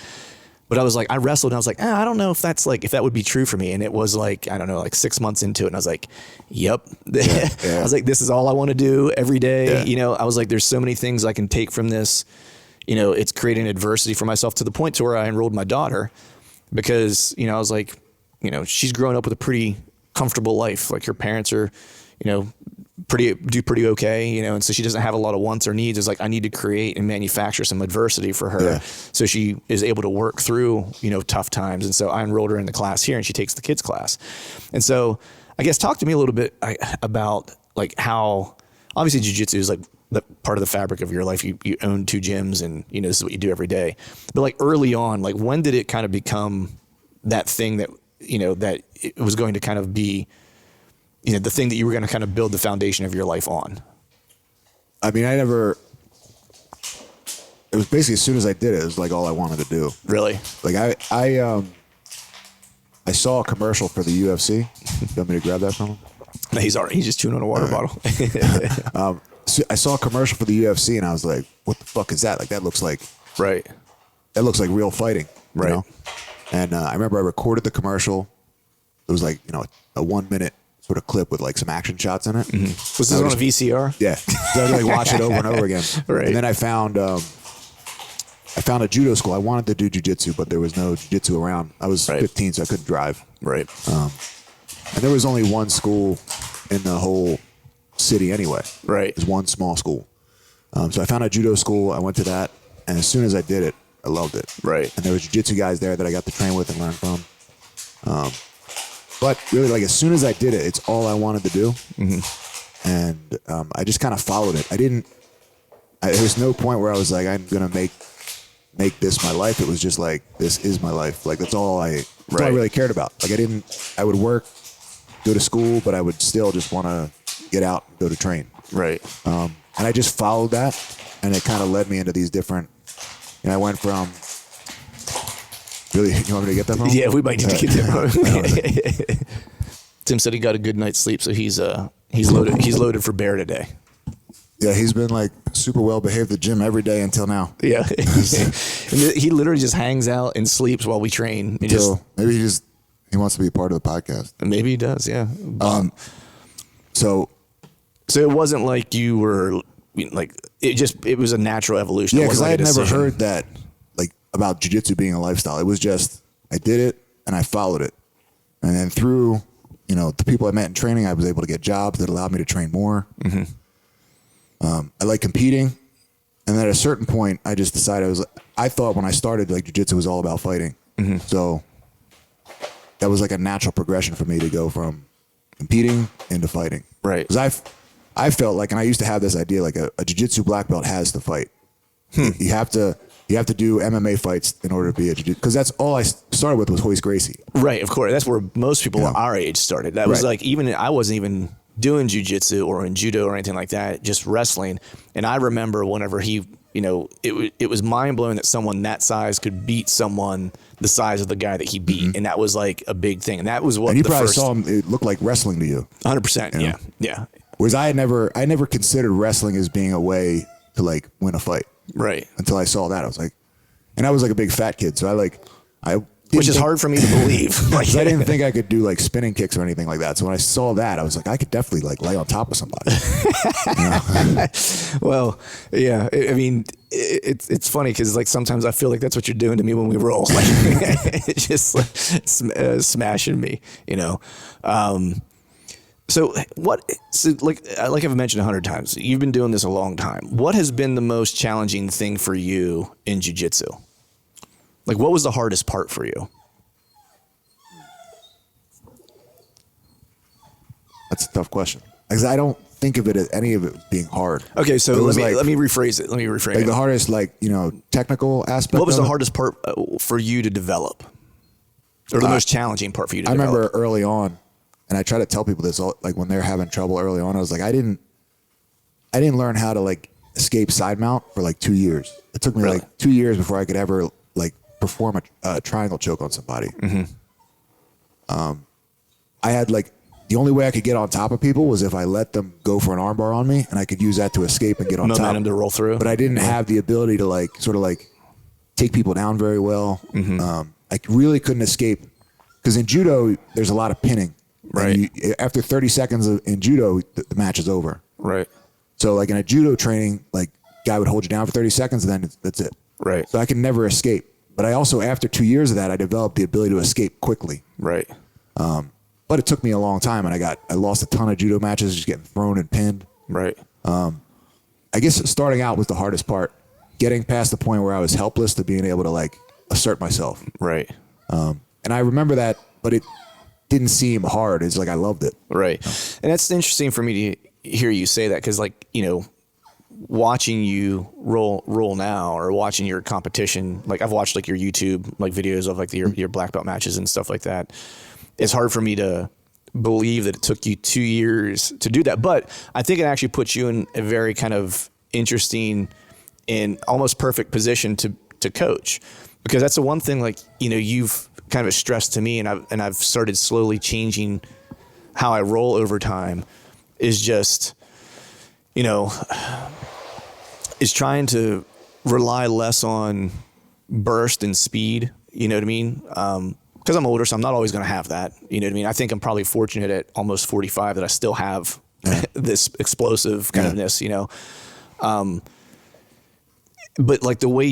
But I was like, I wrestled and I was like, I don't know if that's like, if that would be true for me. And it was like, I don't know, like 6 months into it. And I was like, yep. I was like, this is all I want to do every day. You know, I was like, there's so many things I can take from this. You know, it's creating adversity for myself to the point to where I enrolled my daughter because, you know, I was like, you know, she's growing up with a pretty comfortable life. Like her parents are, you know, do pretty okay, you know, and so she doesn't have a lot of wants or needs. It's like I need to create and manufacture some adversity for her so she is able to work through, you know, tough times. And so I enrolled her in the class here and she takes the kids class. And so I guess talk to me a little bit about like how obviously jiu-jitsu is like the part of the fabric of your life. You own 2 gyms and, you know, this is what you do every day. But like early on, like when did it kind of become that thing that, you know, that it was going to kind of be, you know, the thing that you were going to kind of build the foundation of your life on? I mean, it was basically as soon as I did it was like all I wanted to do. Really? Like I saw a commercial for the UFC. You want me to grab that from him? No, he's just chewing on a water bottle. So I saw a commercial for the UFC and I was like, what the fuck is that? Like that looks like real fighting. You know? And I remember I recorded the commercial. It was like, you know, a 1 minute sort of clip with like some action shots in it. Was this on a VCR? Yeah. So I would like watch it over and over again. And then I found a judo school. I wanted to do jiu-jitsu, but there was no jiu-jitsu around. I was 15, so I couldn't drive. And there was only one school in the whole city anyway. It was one small school. So I found a judo school. I went to that. And as soon as I did it, I loved it. And there was jiu-jitsu guys there that I got to train with and learn from. But really, like, as soon as I did it, it's all I wanted to do. And I just kind of followed it. There was no point where I was like, I'm going to make this my life. It was just like, this is my life. Like, that's all I really cared about. Like, I would work, go to school, but I would still just want to get out and go to train. And I just followed that. And it kind of led me into these different, I went from, really, you want me to get that home? Yeah, we might need to get that home. Tim said he got a good night's sleep, so he's loaded. He's loaded for bear today. Yeah, he's been like super well behaved at the gym every day until now. Yeah, he literally just hangs out and sleeps while we train. Maybe he wants to be a part of the podcast. Maybe he does. Yeah. So it wasn't like you were like it was a natural evolution. Yeah, because I had never heard that like about jiu-jitsu being a lifestyle. It was just I did it and I followed it, and then through the people I met in training, I was able to get jobs that allowed me to train more. I like competing. And then at a certain point, I just decided I thought when I started, like, jiu-jitsu was all about fighting. So that was like a natural progression for me to go from competing into fighting. Because I felt like, and I used to have this idea, like a jiu-jitsu black belt has to fight. You have to do MMA fights in order to be a jiu-jitsu. Because that's all I started with was Hoist Gracie. Right, of course. That's where most people our age started. That was like, I wasn't even doing jiu-jitsu or in judo or anything like that, just wrestling. And I remember whenever it was mind-blowing that someone that size could beat someone the size of the guy that he beat. And that was like a big thing. And that was what and you probably saw him, it looked like wrestling to you. 100%, yeah. Whereas I never considered wrestling as being a way to like win a fight. Until I saw that. I was like, and I was like a big fat kid. So which is hard for me to believe. I didn't think I could do like spinning kicks or anything like that. So when I saw that, I was like, I could definitely like lay on top of somebody. Well, yeah. I mean, it's funny because like sometimes I feel like that's what you're doing to me when we roll. Like, it's just like, smashing me, So like I've mentioned 100 times, you've been doing this a long time. What has been the most challenging thing for you in jiu-jitsu? Like, what was the hardest part for you? That's a tough question. Because I don't think of it as any of it being hard. Okay, so let me rephrase it. Let me reframe like it. the hardest, technical aspect. What was of the it? hardest part for you to develop, or the most challenging part for you to I develop? remember early on, and I try to tell people this, like when they're having trouble early on, I was like, I didn't learn how to like escape side mount for like 2 years. It took me Really? like 2 years before I could ever like perform a triangle choke on somebody. I had like, the only way I could get on top of people was if I let them go for an armbar on me, and I could use that to escape and get on Momentum top. to roll through. But I didn't have the ability to like sort of like take people down very well. I really couldn't escape, because in judo there's a lot of pinning. Right. And after 30 seconds in judo, the match is over. Right. So like in a judo training, like guy would hold you down for 30 seconds, and then that's it. Right. So I could never escape. But I also, after 2 years of that, I developed the ability to escape quickly. Right. But it took me a long time, and I lost a ton of judo matches just getting thrown and pinned. Right. I guess starting out was the hardest part. Getting past the point where I was helpless to being able to like assert myself. Right. And I remember that, but it didn't seem hard. It's like I loved it. Right. And that's interesting for me to hear you say that, because like, watching you roll now, or watching your competition, like I've watched like your YouTube like videos of like your black belt matches and stuff like that. It's hard for me to believe that it took you 2 years to do that, but I think it actually puts you in a very kind of interesting and almost perfect position to coach, because that's the one thing like you've kind of stressed to me, and I've started slowly changing how I roll over time, is just is trying to rely less on burst and speed. You know what I mean? Because I'm older, so I'm not always going to have that. You know what I mean? I think I'm probably fortunate at almost 45 that I still have this explosive kind ofness, but like the way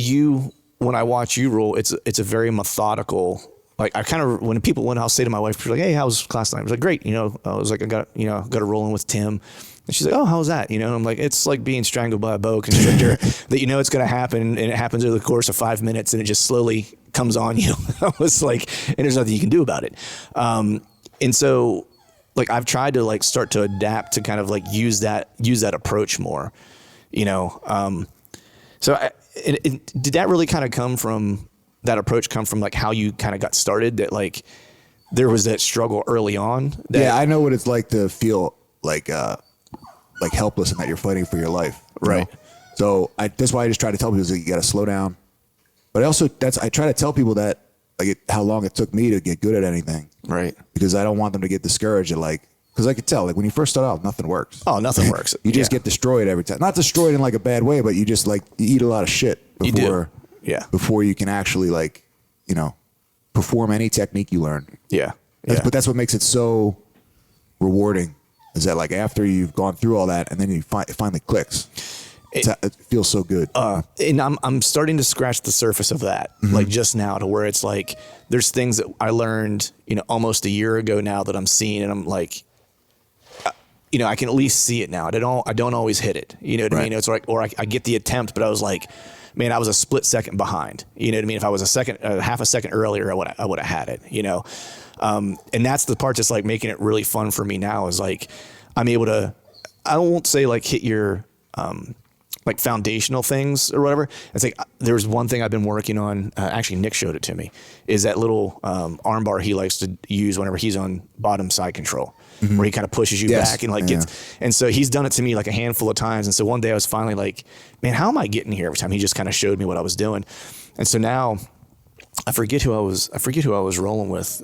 when I watch you roll, it's a very methodical. Like I kind of, when I'll say to my wife, she's like, "Hey, how was class tonight?" I was like, "Great." I was like, I got to roll in with Tim. And she's like, "Oh, how's that?" And I'm like, "It's like being strangled by a boa constrictor that it's going to happen, and it happens over the course of 5 minutes, and it just slowly comes on you." I was like, and there's nothing you can do about it. And so like I've tried to like start to adapt to kind of like use that approach more, So did that really kind of come from like how you kind of got started, that like there was that struggle early on? Yeah, I know what it's like to feel like helpless and that you're fighting for your life. Right. So that's why I just try to tell people that you got to slow down. But I try to tell people that how long it took me to get good at anything. Right. Because I don't want them to get discouraged at because I could tell when you first start out, nothing works. Oh, nothing works. You just get destroyed every time. Not destroyed in like a bad way, but you just you eat a lot of shit before. Yeah. Before you can actually perform any technique you learn. Yeah. But that's what makes it so rewarding, is that like after you've gone through all that, and then it finally clicks. It feels so good. And I'm starting to scratch the surface of that, like just now, to where it's like there's things that I learned, almost a year ago now that I'm seeing, and I'm like, I can at least see it now. I don't always hit it. You know what I mean? It's like, or I get the attempt, but I was like, man, I was a split second behind. You know what I mean? If I was half a second earlier, I would have had it. And that's the part that's like making it really fun for me now, is like I'm able to, I won't say like hit your like foundational things or whatever. It's like there's one thing I've been working on. Actually, Nick showed it to me. Is that little arm bar he likes to use whenever he's on bottom side control, where he kind of pushes you back and like gets. And so he's done it to me like a handful of times. And so one day I was finally like, man, how am I getting here every time? He just kind of showed me what I was doing. And so now I forget who I was rolling with.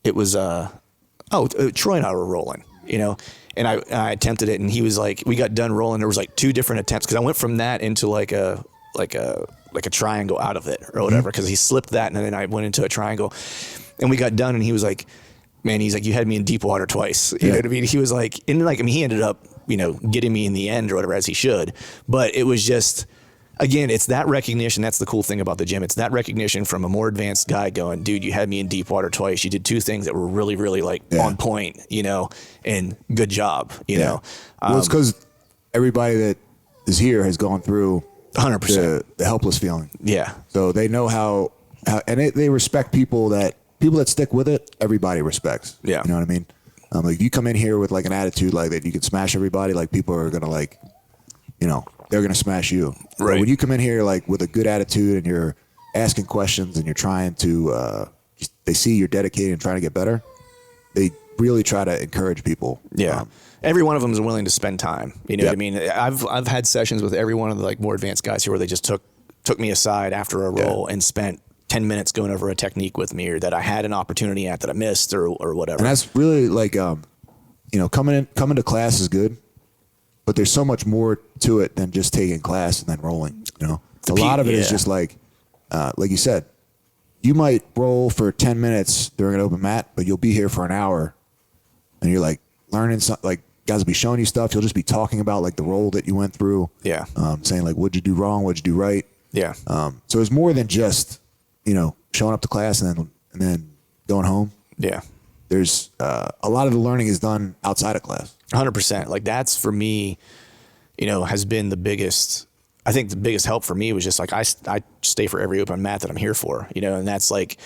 It was Troy and I were rolling, and I attempted it, and he was like, we got done rolling. There was like 2 different attempts, because I went from that into like a triangle out of it or whatever, because he slipped that, and then I went into a triangle, and we got done, and he was like, man, he's like, you had me in deep water twice. You know what I mean? He was like, he ended up, getting me in the end or whatever, as he should, but it was just, again, it's that recognition. That's the cool thing about the gym. It's that recognition from a more advanced guy going, dude, you had me in deep water twice. You did 2 things that were really, really like on point, and good job, Well, it's because everybody that is here has gone through 100%. The helpless feeling. Yeah. So they know how and they respect people that stick with it. Everybody respects. Yeah. You know what I mean? Like if you come in here with like an attitude like that, you can smash everybody. Like people are gonna like, you know, they're gonna smash you. Right. But when you come in here like with a good attitude and you're asking questions and you're trying to, they see you're dedicated and trying to get better. They really try to encourage people. Yeah. Every one of them is willing to spend time. You know what I mean? I've had sessions with every one of the like more advanced guys here where they just took me aside after a roll and spent 10 minutes going over a technique with me, or that I had an opportunity at that I missed, or whatever. And that's really like, you know, coming to class is good, but there's so much more to it than just taking class and then rolling. You know, a lot of it is just like you said, you might roll for 10 minutes during an open mat, but you'll be here for an hour, and you're like learning something. Like guys will be showing you stuff. You'll just be talking about like the roll that you went through. Yeah. Saying like, what'd you do wrong? What'd you do right? Yeah. So it's more than just, you know, showing up to class and then going home. Yeah. There's a lot of the learning is done outside of class. 100%. Like that's for me, you know, has been the biggest. I think the biggest help for me was just like I stay for every open mat that I'm here for, you know, and that's like,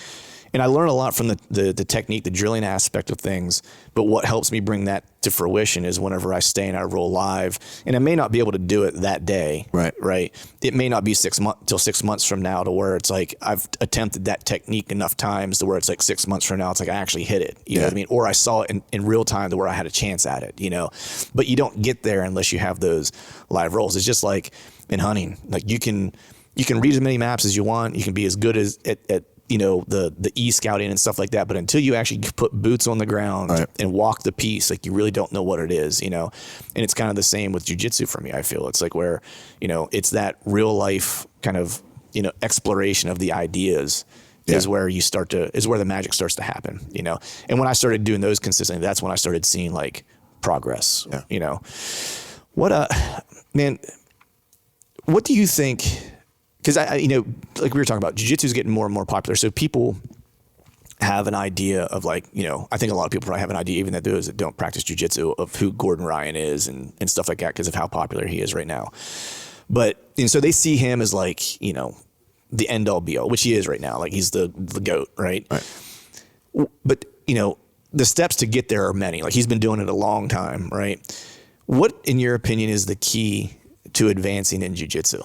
and I learn a lot from the technique, the drilling aspect of things. But what helps me bring that to fruition is whenever I stay and I roll live, and I may not be able to do it that day. Right. It may not be 6 months till 6 months from now to where it's like I've attempted that technique enough times to where it's like 6 months from now, it's like I actually hit it. You know what I mean? Or I saw it in real time to where I had a chance at it, you know, but you don't get there unless you have those live rolls. It's just like in hunting, like you can read as many maps as you want. You can be as good as at you know, the e-scouting and stuff like that. But until you actually put boots on the ground and walk the piece, like you really don't know what it is, you know? And it's kind of the same with jiu-jitsu for me. I feel it's like where, you know, it's that real life kind of, you know, exploration of the ideas is where is where the magic starts to happen, you know? And when I started doing those consistently, that's when I started seeing like progress, you know? Man, what do you think? Because you know, like we were talking about, jiu-jitsu is getting more and more popular. So people have an idea of like, you know, I think a lot of people probably have an idea, even that those that don't practice jiu-jitsu, of who Gordon Ryan is and stuff like that because of how popular he is right now. And so they see him as like, you know, the end all be all, which he is right now. Like he's the GOAT, right? But, you know, the steps to get there are many. Like he's been doing it a long time, right? What, in your opinion, is the key to advancing in jiu-jitsu?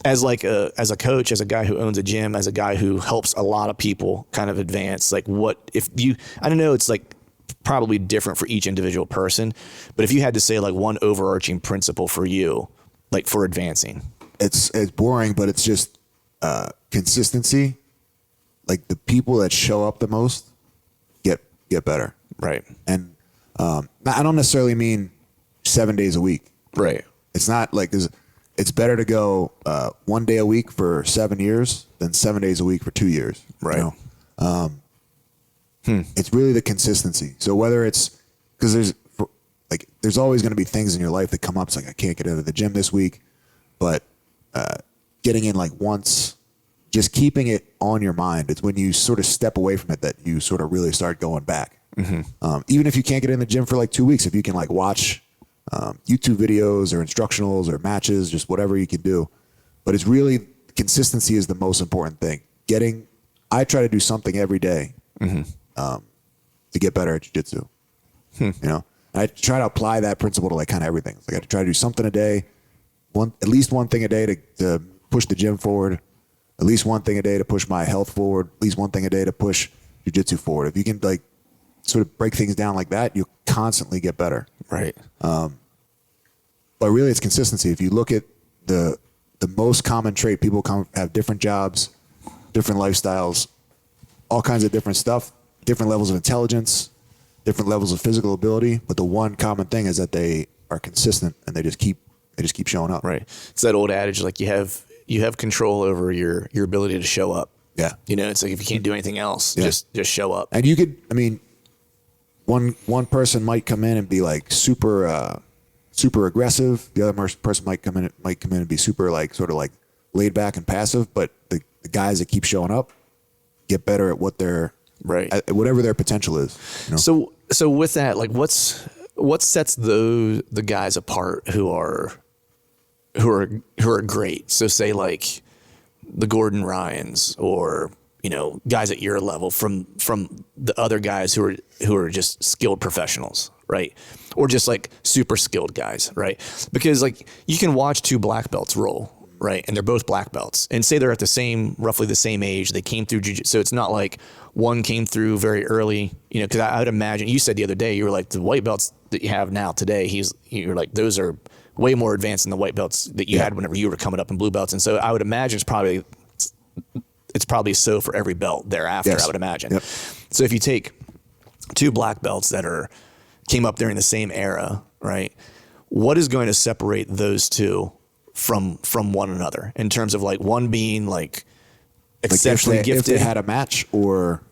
As a coach, as a guy who owns a gym, as a guy who helps a lot of people kind of advance, like I don't know, it's like probably different for each individual person, but if you had to say like one overarching principle for you, like for advancing. It's boring, but it's just consistency. Like the people that show up the most get better. Right. And I don't necessarily mean 7 days a week. Right. It's not like it's better to go 1 day a week for 7 years than 7 days a week for 2 years. Right. You know? It's really the consistency. So whether it's because there's always going to be things in your life that come up. It's like I can't get out of the gym this week, but getting in like once, just keeping it on your mind. It's when you sort of step away from it that you sort of really start going back. Mm-hmm. Even if you can't get in the gym for like 2 weeks, if you can like watch YouTube videos or instructionals or matches, just whatever you can do. But it's really consistency is the most important thing. I try to do something every day to get better at jiu-jitsu. You know, I try to apply that principle to like kind of everything. It's like I try to do something a day, at least one thing a day to push the gym forward, at least one thing a day to push my health forward, at least one thing a day to push jiu-jitsu forward. If you can like sort of break things down like that, you'll constantly get better. Right. But really it's consistency. If you look at the most common trait, people have different jobs, different lifestyles, all kinds of different stuff, different levels of intelligence, different levels of physical ability. But the one common thing is that they are consistent and they just keep showing up. Right. It's that old adage, like you have control over your ability to show up. Yeah. You know, it's like if you can't do anything else, just show up. And you could, I mean, one person might come in and be like super aggressive. The other person might come in and be super like sort of like laid back and passive. But the guys that keep showing up get better at at whatever their potential is. You know? So with that, like what sets the guys apart who are who are great. So say like the Gordon Ryans or, you know, guys at your level from the other guys who are just skilled professionals, right? Or just like super skilled guys, right? Because like you can watch two black belts roll, right? And they're both black belts, and say they're at roughly the same age. They came through jiu-jitsu. So it's not like one came through very early, you know, because I would imagine you said the other day, you were like, the white belts that you have now today, you're like, those are way more advanced than the white belts that you had whenever you were coming up in blue belts. And so I would imagine it's probably so for every belt thereafter, I would imagine. Yep. So if you take two black belts that came up during the same era, right? What is going to separate those two from one another in terms of like one being like exceptionally gifted? If they had a match, or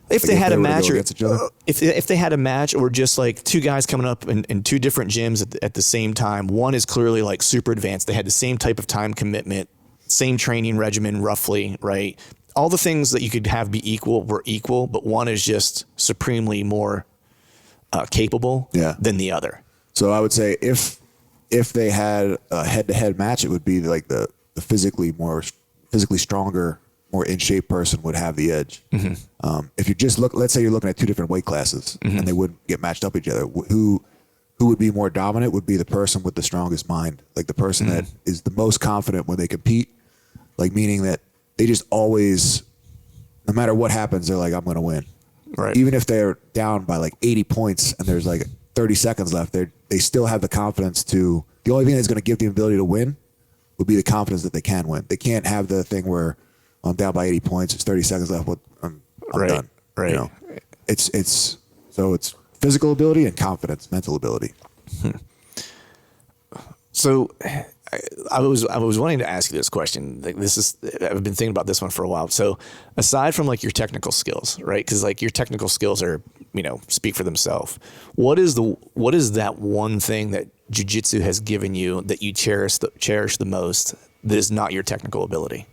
if they had a match, or if they had a match, or just like two guys coming up in two different gyms at the same time. One is clearly like super advanced. They had the same type of time commitment, same training regimen, roughly, right? All the things that you could have be equal were equal, but one is just supremely more capable than the other. So I would say if they had a head-to-head match, it would be like the physically stronger, more in shape person would have the edge. Mm-hmm. If you just let's say you're looking at two different weight classes, and they wouldn't get matched up with each other. Who would be more dominant would be the person with the strongest mind, like the person that is the most confident when they compete, like meaning that they just always, no matter what happens, they're like, I'm going to win. Right. Even if they're down by like 80 points and there's like 30 seconds left, they still have the confidence to. The only thing that's going to give the ability to win would be the confidence that they can win. They can't have the thing where I'm down by 80 points. It's 30 seconds left. I'm done. Right. You know? It's physical ability and confidence, mental ability. So I was wanting to ask you this question. Like I've been thinking about this one for a while. So aside from like your technical skills, right? Because like your technical skills are, you know, speak for themselves. What is that one thing that jiu-jitsu has given you that you cherish the most that is not your technical ability?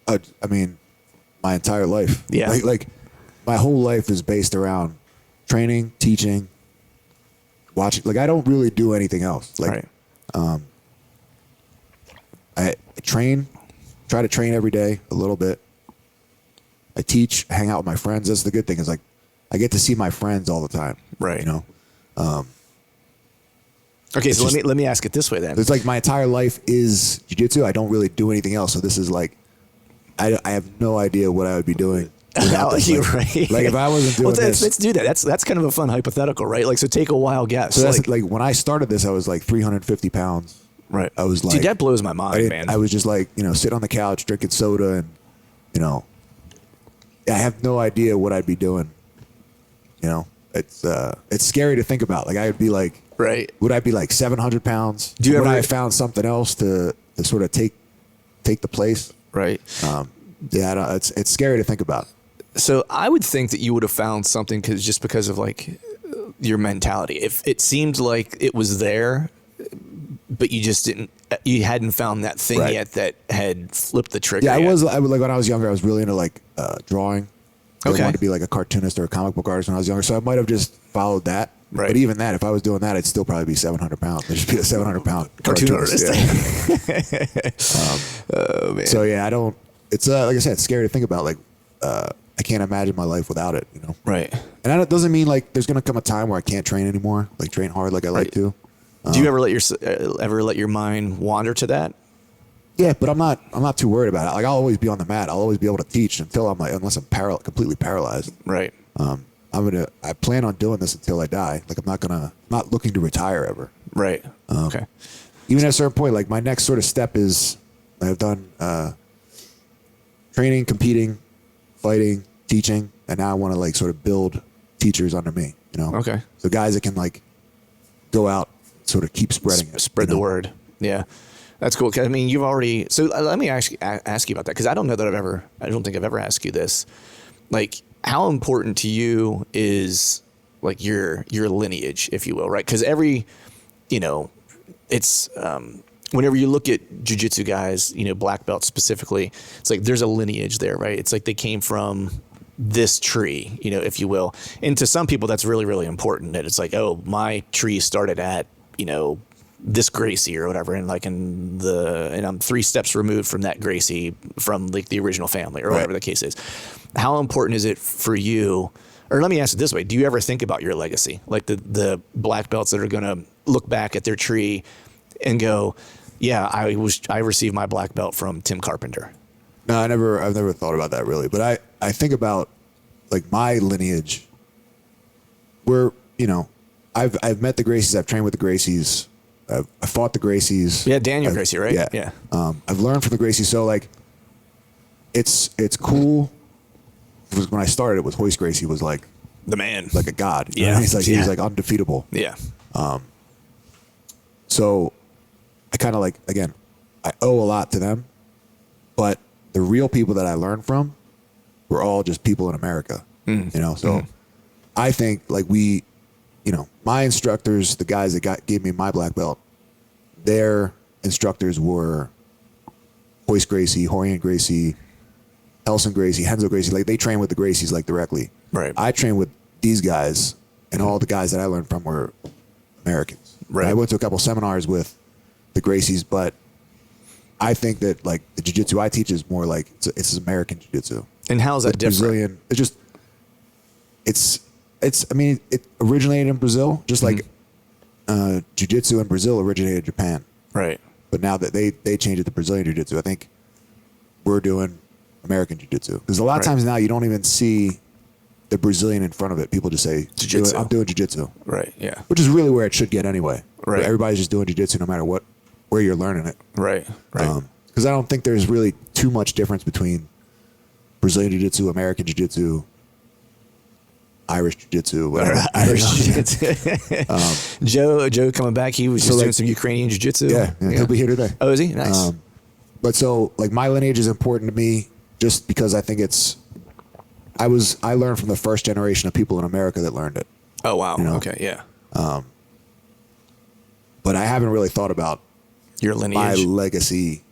I mean, my entire life. Yeah. Like my whole life is based around training, teaching, watching. Like I don't really do anything else. Like, right. I try to train every day a little bit. I teach, hang out with my friends. That's the good thing is like I get to see my friends all the time. Right. You know? Okay, so let me ask it this way then. It's like my entire life is jiu-jitsu. I don't really do anything else. So this is like, I have no idea what I would be doing. You're right. Like if I wasn't doing this. Let's do that. That's kind of a fun hypothetical, right? Like, so take a wild guess. So that's like when I started this, I was like 350 pounds. Right. I was like, dude, that blows my mind, man. I was just like, you know, sitting on the couch, drinking soda, and, you know, I have no idea what I'd be doing. You know, it's scary to think about. Like I would be like, right. Would I be like 700 pounds? Would I have found something else to sort of take the place? Right. Yeah, it's scary to think about. So I would think that you would have found something because of like your mentality. If it seemed like it was there, but you hadn't found that thing yet that had flipped the trigger. Yeah, I was like when I was younger, I was really into like drawing. I wanted to be like a cartoonist or a comic book artist when I was younger. So I might have just followed that. Right. But even that, if I was doing that, I'd still probably be 700 pounds. I'd just be a 700-pound cartoon artist. Yeah. Oh man. So yeah, it's like I said, it's scary to think about. Like I can't imagine my life without it. You know. Right. And that doesn't mean like there's gonna come a time where I can't train anymore. Like train hard like I like to. Do you ever let your mind wander to that? Yeah, but I'm not too worried about it. Like I'll always be on the mat. I'll always be able to teach unless I'm completely paralyzed. Right. I plan on doing this until I die. Like I'm not looking to retire ever. Right. Okay. Even at a certain point, like my next sort of step is I've done training, competing, fighting, teaching, and now I want to like sort of build teachers under me. You know. Okay. So guys that can like go out, sort of keep spreading it. Spread the word. Yeah. That's cool. 'Cause, I mean, you've already. So let me ask you about that because I don't think I've ever asked you this. Like, how important to you is like your lineage, if you will, right? Because it's whenever you look at jiu-jitsu guys, you know, black belts specifically, it's like there's a lineage there, right? It's like they came from this tree, you know, if you will. And to some people, that's really, really important. That it's like, oh, my tree started at, you know, this Gracie or whatever, and I'm 3 steps removed from that Gracie from like the original family or whatever the case is. How important is it for you? Or let me ask it this way: do you ever think about your legacy, like the black belts that are going to look back at their tree and go, "Yeah, I received my black belt from Tim Carpenter"? No, I've never thought about that really, but I think about like my lineage. Where I've met the Gracies, I've trained with the Gracies, I fought the Gracies. Yeah, Daniel Gracie, right? Yeah. I've learned from the Gracies, so like it's cool. When I started, it was Hoist Gracie was like The man, like a god. Yeah, he's like undefeatable. Yeah. So I kind of like, again, I owe a lot to them, but the real people that I learned from were all just people in America. So I think like my instructors, the guys that gave me my black belt, their instructors were Hoist Gracie, Horian Gracie, Elson Gracie, Henzo Gracie. Like they train with the Gracies like directly. Right. I trained with these guys, and all the guys that I learned from were Americans. Right. I went to a couple seminars with the Gracies, but I think that like the jiu-jitsu I teach is more like it's American jiu-jitsu. And how is that different? Brazilian. I mean, it originated in Brazil, just like jiu-jitsu in Brazil originated in Japan. Right. But now that they changed it to Brazilian jiu-jitsu, I think we're doing American jiu-jitsu. Because a lot of times now you don't even see the Brazilian in front of it. People just say, Jiu-jitsu. I'm doing jiu-jitsu. Right. Yeah. Which is really where it should get anyway. Right. Everybody's just doing jiu-jitsu no matter where you're learning it. Right. Right. Because I don't think there's really too much difference between Brazilian jiu-jitsu, American jiu-jitsu, Irish jiu-jitsu, whatever. Irish jiu-jitsu. Joe coming back, he was just doing some Ukrainian jiu-jitsu. Yeah, he'll be here today. Oh, is he? Nice. But so like my lineage is important to me just because I think I learned from the first generation of people in America that learned it. Oh, wow. Okay. Yeah. But I haven't really thought about your lineage, my legacy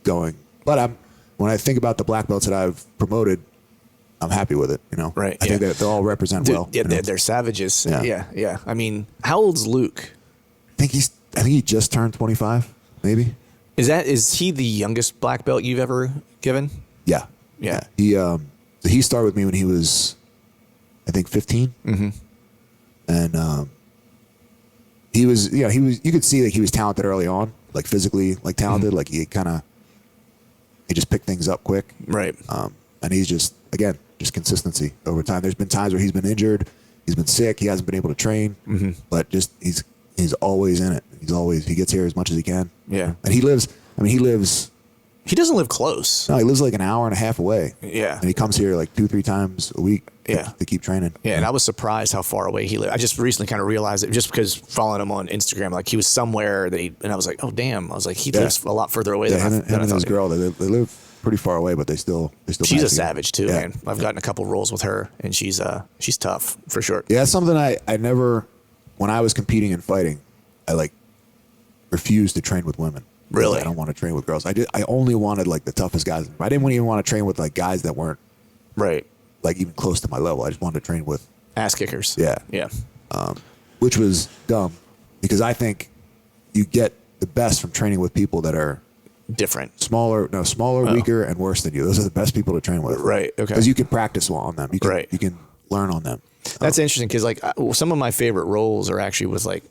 going. But when I think about the black belts that I've promoted, I'm happy with it. Right. I think that they all represent well. Yeah, they're savages. Yeah. Yeah. I mean, how old's Luke? I think he just turned 25, maybe. Is he the youngest black belt you've ever given? Yeah. Yeah. He started with me when he was, I think, 15. Mm-hmm. And he was you could see that he was talented early on, like physically, like talented, like he just picked things up quick. Right. And he's just consistency over time. There's been times where he's been injured, he's been sick, he hasn't been able to train, but just he's always in it. He gets here as much as he can. Yeah. And he lives. He doesn't live close. No, he lives like an hour and a half away. Yeah. And he comes here like 2-3 times a week. Yeah. To keep training. Yeah, and I was surprised how far away he lived. I just recently kind of realized it just because following him on Instagram, like he was somewhere and I was like, oh damn. I was like, he lives a lot further away than I thought. Him and his girl, they live pretty far away, but they still. She's a savage too, man. I've gotten a couple rolls with her, and she's tough for sure. Yeah, that's something I never, when I was competing and fighting, I like refused to train with women. Really? I don't want to train with girls. I only wanted like the toughest guys. I didn't even want to train with like guys that weren't right, like even close to my level. I just wanted to train with ass kickers. Yeah. Yeah. Which was dumb because I think you get the best from training with people that are different, smaller, weaker, and worse than you. Those are the best people to train with. Right. Okay. Because you can practice on them. You can learn on them. That's interesting because like some of my favorite rolls are actually with like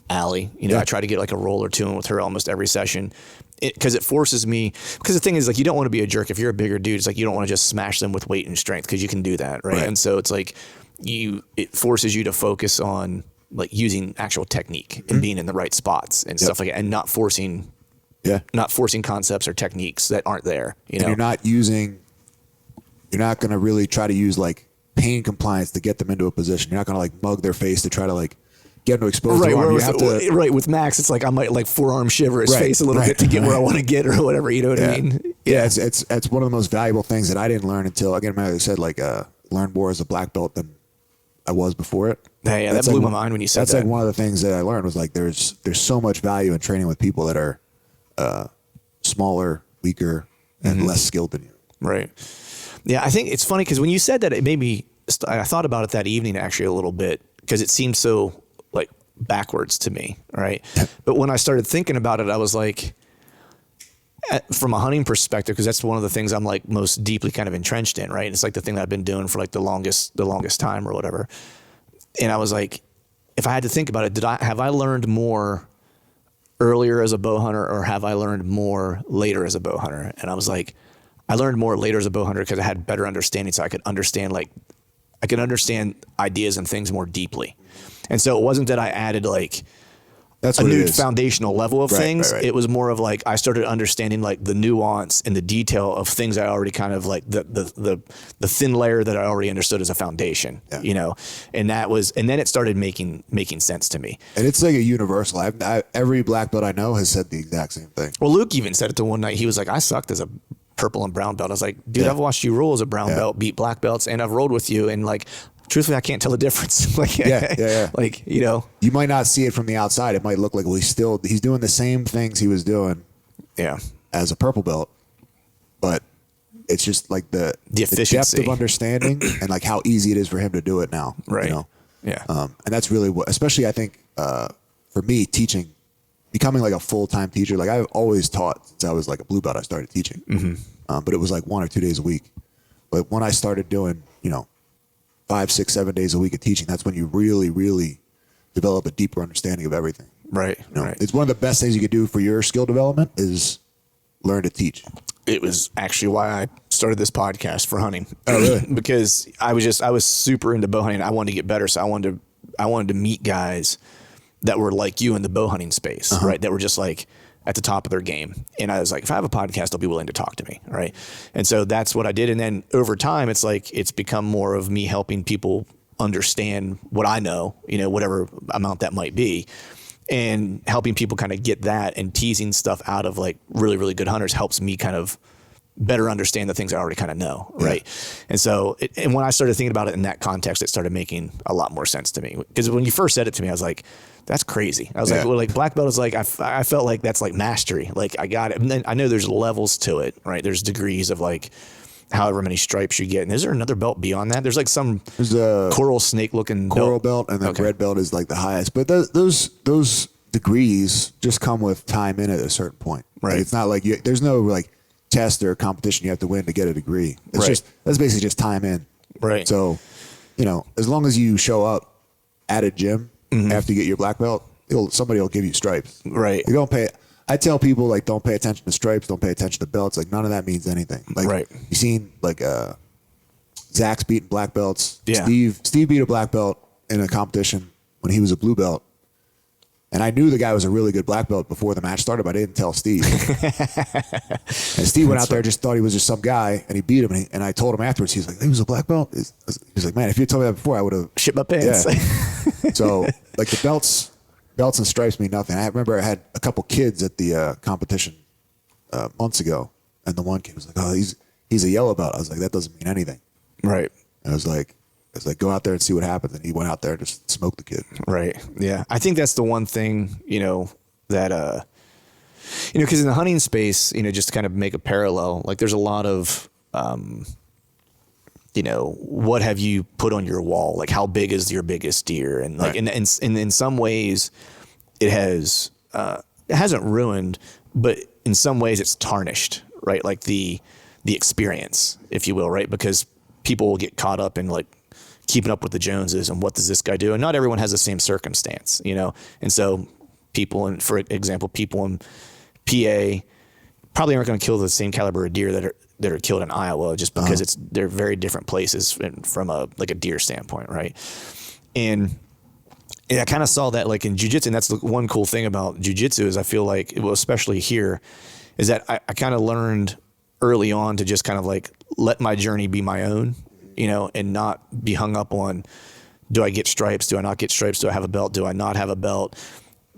Allie. I try to get like a roll or two in with her almost every session because it forces me. Because the thing is, like, you don't want to be a jerk if you're a bigger dude. It's like you don't want to just smash them with weight and strength because you can do that, right? And so it's like it forces you to focus on like using actual technique and being in the right spots and stuff like that, and not forcing concepts or techniques that aren't there. And you're not going to really try to use like pain compliance to get them into a position. You're not going to like mug their face to try to like get them to expose their arm. Right. With Max, it's like I might like forearm shiver his face a little bit to get where I want to get or whatever. You know what I mean? Yeah. It's one of the most valuable things that I didn't learn until, again, like I said, like learn more as a black belt than I was before it. Yeah, that blew my mind when you said that. That's like one of the things that I learned was like there's so much value in training with people that are smaller, weaker, and less skilled than you. Right. Yeah, I think it's funny because when you said that, it made me. I thought about it that evening actually a little bit because it seemed so like backwards to me, right? But when I started thinking about it, I was like, from a hunting perspective, because that's one of the things I'm like most deeply kind of entrenched in, right? It's like the thing that I've been doing for like the longest time or whatever. And I was like, if I had to think about it, have I learned more earlier as a bow hunter, or have I learned more later as a bow hunter? And I was like, I learned more later as a bow hunter because I had better understanding, so I could understand ideas and things more deeply. And so it wasn't that I added like a new foundational level of things. Right. It was more of like I started understanding like the nuance and the detail of things I already kind of like the thin layer that I already understood as a foundation, you know, and then it started making sense to me. And it's like a universal. Every black belt I know has said the exact same thing. Well, Luke even said it to one night. He was like, I sucked as a purple and brown belt. I was like, dude, I've watched you roll as a brown belt, beat black belts, and I've rolled with you, and like, truthfully, I can't tell the difference. Like, like, you know, you might not see it from the outside. It might look like, well, he's doing the same things he was doing, as a purple belt, but it's just like the depth of understanding and like how easy it is for him to do it now. Right. You know? Yeah. And that's really what, especially I think, for me, teaching, becoming like a full-time teacher. Like I've always taught since I was like a blue belt. I started teaching, but it was like 1 or 2 days a week. But when I started doing, 5, 6, 7 days a week of teaching, that's when you really, really develop a deeper understanding of everything. Right. It's one of the best things you could do for your skill development is learn to teach. It was actually why I started this podcast for hunting. Oh, really? Because I was super into bow hunting. I wanted to get better. So I wanted to meet guys that were like you in the bow hunting space, right? That were just like at the top of their game. And I was like, if I have a podcast, they'll be willing to talk to me, right? And so that's what I did. And then over time, it's like it's become more of me helping people understand what I know, whatever amount that might be, and helping people kind of get that, and teasing stuff out of like really, really good hunters helps me kind of better understand the things I already kind of know, right? And so, and when I started thinking about it in that context, it started making a lot more sense to me. Because when you first said it to me, I was like, that's crazy. I was like, well, like black belt is like, I felt like that's like mastery. Like I got it. And then I know there's levels to it, right? There's degrees of like however many stripes you get. And is there another belt beyond that? There's like there's a coral snake looking coral belt, and then red belt is like the highest. But those degrees just come with time in at a certain point. Right. Like it's not like there's no like test or competition you have to win to get a degree. It's that's basically just time in. Right. So, as long as you show up at a gym after you get your black belt, somebody will give you stripes. Right. You don't pay. I tell people like, don't pay attention to stripes, don't pay attention to belts. Like none of that means anything. Like you seen like Zach's beating black belts. Yeah. Steve beat a black belt in a competition when he was a blue belt. And I knew the guy was a really good black belt before the match started, but I didn't tell Steve. And Steve went out there, just thought he was just some guy, and he beat him. And I told him afterwards, he was like, he was a black belt? He's like, man, if you told me that before, I would have shit my pants. Yeah. So like the belts and stripes mean nothing. I remember I had a couple kids at the competition months ago, and the one kid was like, oh, he's a yellow belt. I was like, that doesn't mean anything. Right. And I was like, go out there and see what happens. And he went out there and just smoked the kid. Right. Yeah. I think that's the one thing, that, because in the hunting space, just to kind of make a parallel, like there's a lot of, what have you put on your wall? Like how big is your biggest deer? And like, and in some ways it hasn't ruined, but in some ways it's tarnished, right? Like the experience, if you will, right? Because people will get caught up in like keeping up with the Joneses and what does this guy do? And not everyone has the same circumstance, And so for example, people in PA probably aren't going to kill the same caliber of deer that are killed in Iowa just because they're very different places from a deer standpoint. Right. And I kind of saw that like in jiu-jitsu, and that's the one cool thing about jiu-jitsu is I feel like, well, especially here, is that I kind of learned early on to just kind of like let my journey be my own, and not be hung up on, do I get stripes? Do I not get stripes? Do I have a belt? Do I not have a belt?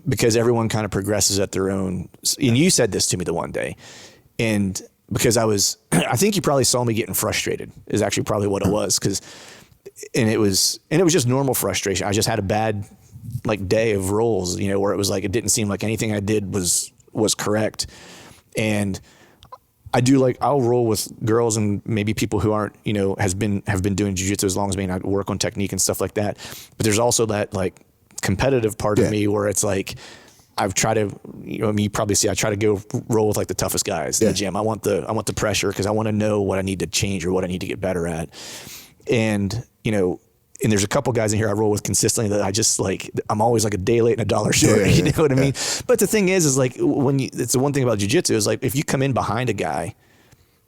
Because everyone kind of progresses at their own. And you said this to me the one day, and because I think you probably saw me getting frustrated is actually probably what it was. And it was just normal frustration. I just had a bad like day of rolls, where it was like, it didn't seem like anything I did was correct. And I'll roll with girls and maybe people who aren't, have been doing jiu-jitsu as long as me, and I work on technique and stuff like that. But there's also that like competitive part of me where it's like, I've tried to, you probably see, I try to go roll with like the toughest guys in the gym. I want the pressure because I want to know what I need to change or what I need to get better at. And, and there's a couple guys in here I roll with consistently that I just like, I'm always like a day late and a dollar short. You know what I mean? But the thing is like it's the one thing about jiu-jitsu is like, if you come in behind a guy,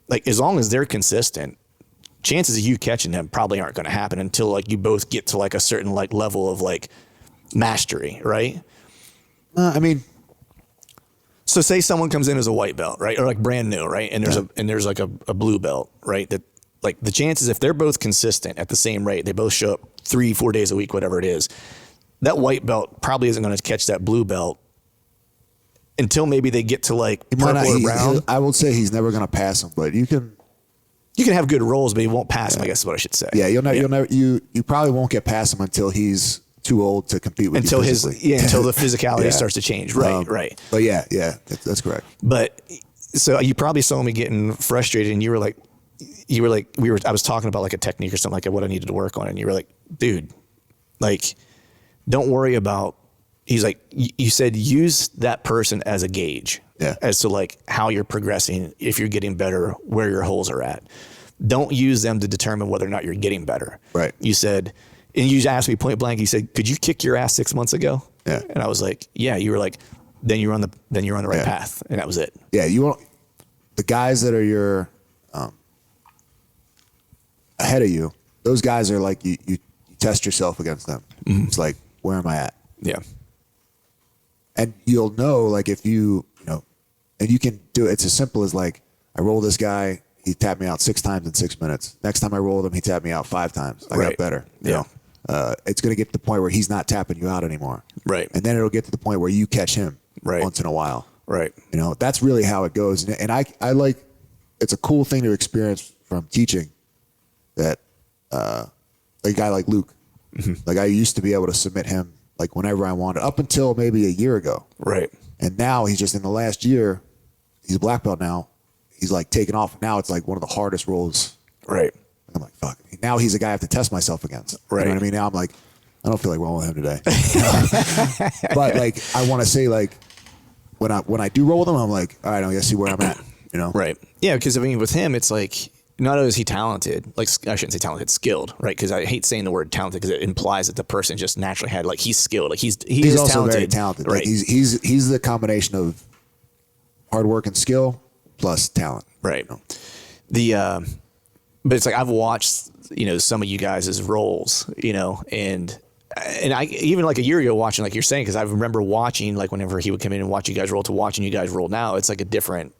like as long as they're consistent, chances of you catching them probably aren't going to happen until like you both get to like a certain like level of like mastery. Right. So say someone comes in as a white belt, right? Or like brand new, right? And there's like a blue belt, right? That like the chances, if they're both consistent at the same rate, they both show up 3-4 days a week, whatever it is, that white belt probably isn't going to catch that blue belt until maybe they get to like purple or brown. I will say he's never going to pass him, but you can have good rolls, but he won't pass him, I guess is what I should say. Yeah, you'll never, you probably won't get past him until he's too old to compete with until you physically. Until the physicality starts to change. Right, right. But that's correct. But so you probably saw me getting frustrated, and I was talking about like a technique or something like what I needed to work on, and you were like, dude, like, don't worry about. He's like, you said use that person as a gauge, as to like how you're progressing, if you're getting better, where your holes are at. Don't use them to determine whether or not you're getting better. Right. You said. And you asked me point blank, you said, could you kick your ass 6 months ago? Yeah. And I was like, yeah. You were like, then you're on the right path. And that was it. Yeah. You want the guys that are your, ahead of you, those guys are like, you test yourself against them. Mm-hmm. It's like, where am I at? Yeah. And you'll know, like, if you and you can do it. It's as simple as like, I roll this guy, he tapped me out 6 times in 6 minutes. Next time I rolled him, he tapped me out 5 times. I got better. Yeah. It's going to get to the point where he's not tapping you out anymore. Right. And then it'll get to the point where you catch him once in a while. Right. That's really how it goes. And I like, it's a cool thing to experience from teaching that, a guy like Luke, like I used to be able to submit him like whenever I wanted up until maybe a year ago. Right. And now he's just in the last year, he's a black belt now. He's like taking off. Now it's like one of the hardest roles. Right. I'm like, fuck. Now he's a guy I have to test myself against. Right. You know what I mean? Now I'm like, I don't feel like rolling with him today. But like, I want to say like, when I do roll with him, I'm like, all right, I gotta see where I'm at. Right. Yeah. Because I mean, with him, it's like, not only is he talented, like I shouldn't say talented, skilled, right? Because I hate saying the word talented because it implies that the person just naturally had, like, he's skilled, like he's also talented, very talented. Right. Like he's the combination of hard work and skill plus talent. Right. But it's like I've watched, some of you guys' roles, and I even like a year ago watching, like you're saying, because I remember watching, like whenever he would come in and watch you guys roll to watching you guys roll now, it's like a different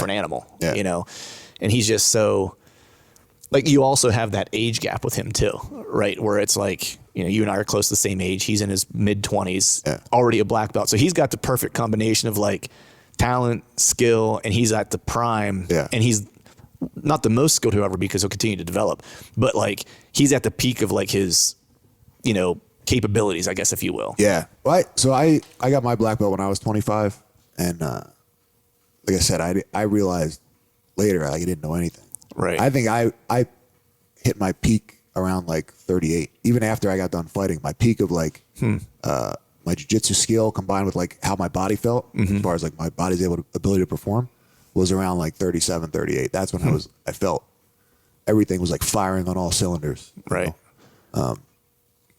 animal, and he's just so. Like you also have that age gap with him too, right? Where it's like, you and I are close to the same age. He's in his mid-20s, already a black belt. So he's got the perfect combination of like talent, skill, and he's at the prime. Yeah. And he's not the most skilled he'll ever be because he'll continue to develop. But like he's at the peak of like his, capabilities, I guess, if you will. Yeah. Well, so I got my black belt when I was 25. And like I said, I realized later like I didn't know anything. Right. I think I hit my peak around like 38. Even after I got done fighting, my peak of like my jiu-jitsu skill combined with like how my body felt, as far as like my body's ability to perform, was around like 37, 38. That's when I felt everything was like firing on all cylinders. Right.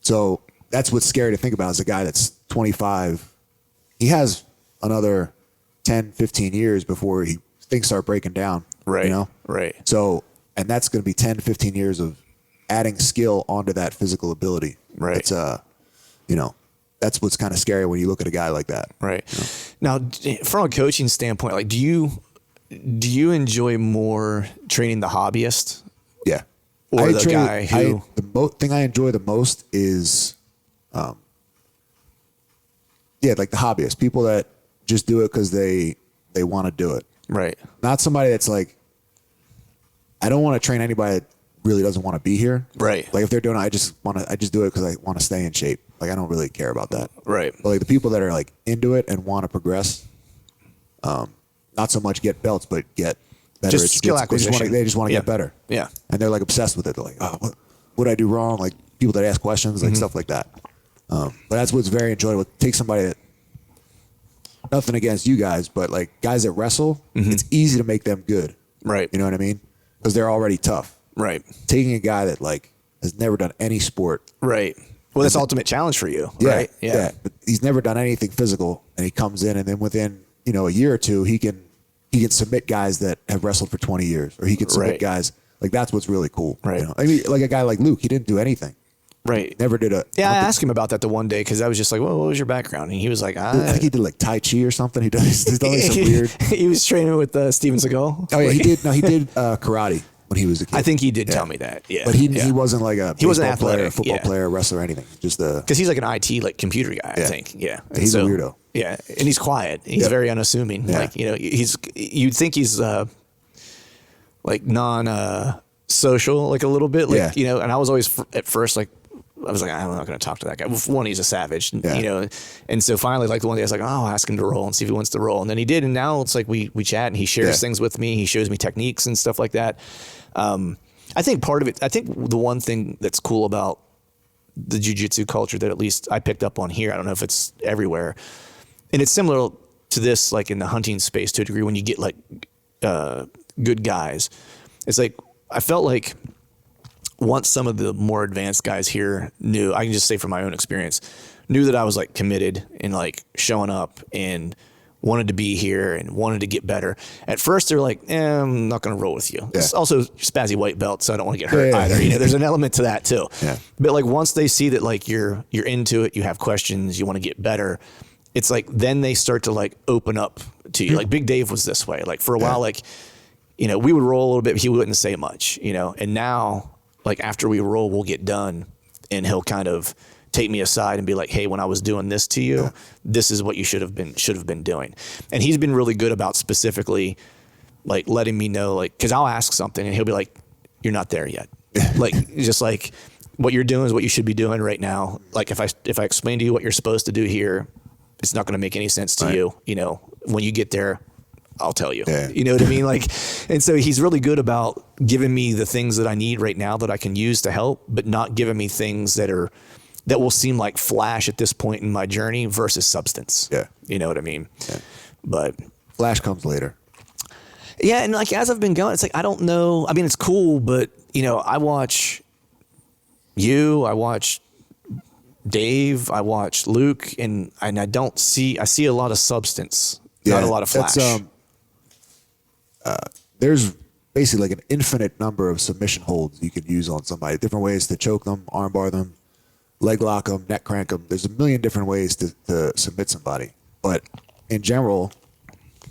So that's what's scary to think about as a guy that's 25. He has another 10, 15 years before things start breaking down. Right. Right. So, and that's going to be 10 to 15 years of adding skill onto that physical ability. Right. It's, that's what's kind of scary when you look at a guy like that. Right. Now, from a coaching standpoint, like, do you enjoy more training the hobbyist? Yeah. Or the guy who... The thing I enjoy the most is, like the hobbyist. People that just do it because they want to do it. Right. Not somebody that's like, I don't want to train anybody that really doesn't want to be here. Right. Like if they're doing it, I just do it because I want to stay in shape. Like I don't really care about that. Right. But like the people that are like into it and want to progress, not so much get belts, but get better. Just skill acquisition. They just want to get better. Yeah. And they're like obsessed with it. They're like, oh, what did I do wrong? Like people that ask questions, like stuff like that. But that's what's very enjoyable. Take somebody that, nothing against you guys, but like guys that wrestle, it's easy to make them good. Right. You know what I mean? Because they're already tough. Right. Taking a guy that like has never done any sport. Right. Well, that's ultimate challenge for you, Yeah, right? Yeah. But he's never done anything physical, and he comes in, and then within a year or two, he can submit guys that have wrestled for 20 years, or he can submit guys like that's what's really cool. Right. You know? I mean, like a guy like Luke, he didn't do anything. Right. Never did a. Yeah, I asked him about that the one day because I was just like, "Well, what was your background?" And he was like, I think he did like Tai Chi or something. He's done like some weird. He was training with Steven Seagal. Oh yeah, he did. No, he did karate when he was a kid. I think he did tell me that. Yeah, but he wasn't like a he wasn't baseball player, athletic, a football player, wrestler, or anything. Just because he's like an IT like computer guy. I think. Yeah, he's a weirdo. Yeah, and he's quiet. He's very unassuming. Yeah. Like you'd think he's like non social like a little bit. Like and I was always at first like. I was like, I'm not going to talk to that guy. Well, for one, he's a savage, and so finally, like the one day I was like, oh, I'll ask him to roll and see if he wants to roll. And then he did. And now it's like we chat and he shares things with me. He shows me techniques and stuff like that. I think part of it, I think the one thing that's cool about the jiu-jitsu culture that at least I picked up on here, I don't know if it's everywhere, and it's similar to this, like in the hunting space to a degree, when you get like good guys, it's like, I felt like, once some of the more advanced guys here knew, I can just say from my own experience, knew that I was like committed and like showing up and wanted to be here and wanted to get better. At first they're like, I'm not going to roll with you. It's also spazzy white belt, so I don't want to get hurt either. There's an element to that too. Yeah. But like once they see that like you're into it, you have questions, you want to get better, it's like then they start to like open up to you. Like Big Dave was this way. Like for a while, like, we would roll a little bit, but he wouldn't say much, and now, like after we roll, we'll get done and he'll kind of take me aside and be like, hey, when I was doing this to you, this is what you should have been doing. And he's been really good about specifically like letting me know, like, cause I'll ask something and he'll be like, you're not there yet. Like, just like what you're doing is what you should be doing right now. Like if I explain to you what you're supposed to do here, it's not going to make any sense to you. When you get there, I'll tell you, you know what I mean? Like, and so he's really good about giving me the things that I need right now that I can use to help, but not giving me things that will seem like flash at this point in my journey versus substance. Yeah. You know what I mean? Yeah. But flash comes later. Yeah. And like, as I've been going, it's like, I don't know. I mean, it's cool, but I watch you, I watch Dave, I watch Luke, and I see a lot of substance, not a lot of flash. There's basically like an infinite number of submission holds you could use on somebody. Different ways to choke them, armbar them, leg lock them, neck crank them. There's a million different ways to submit somebody. But in general,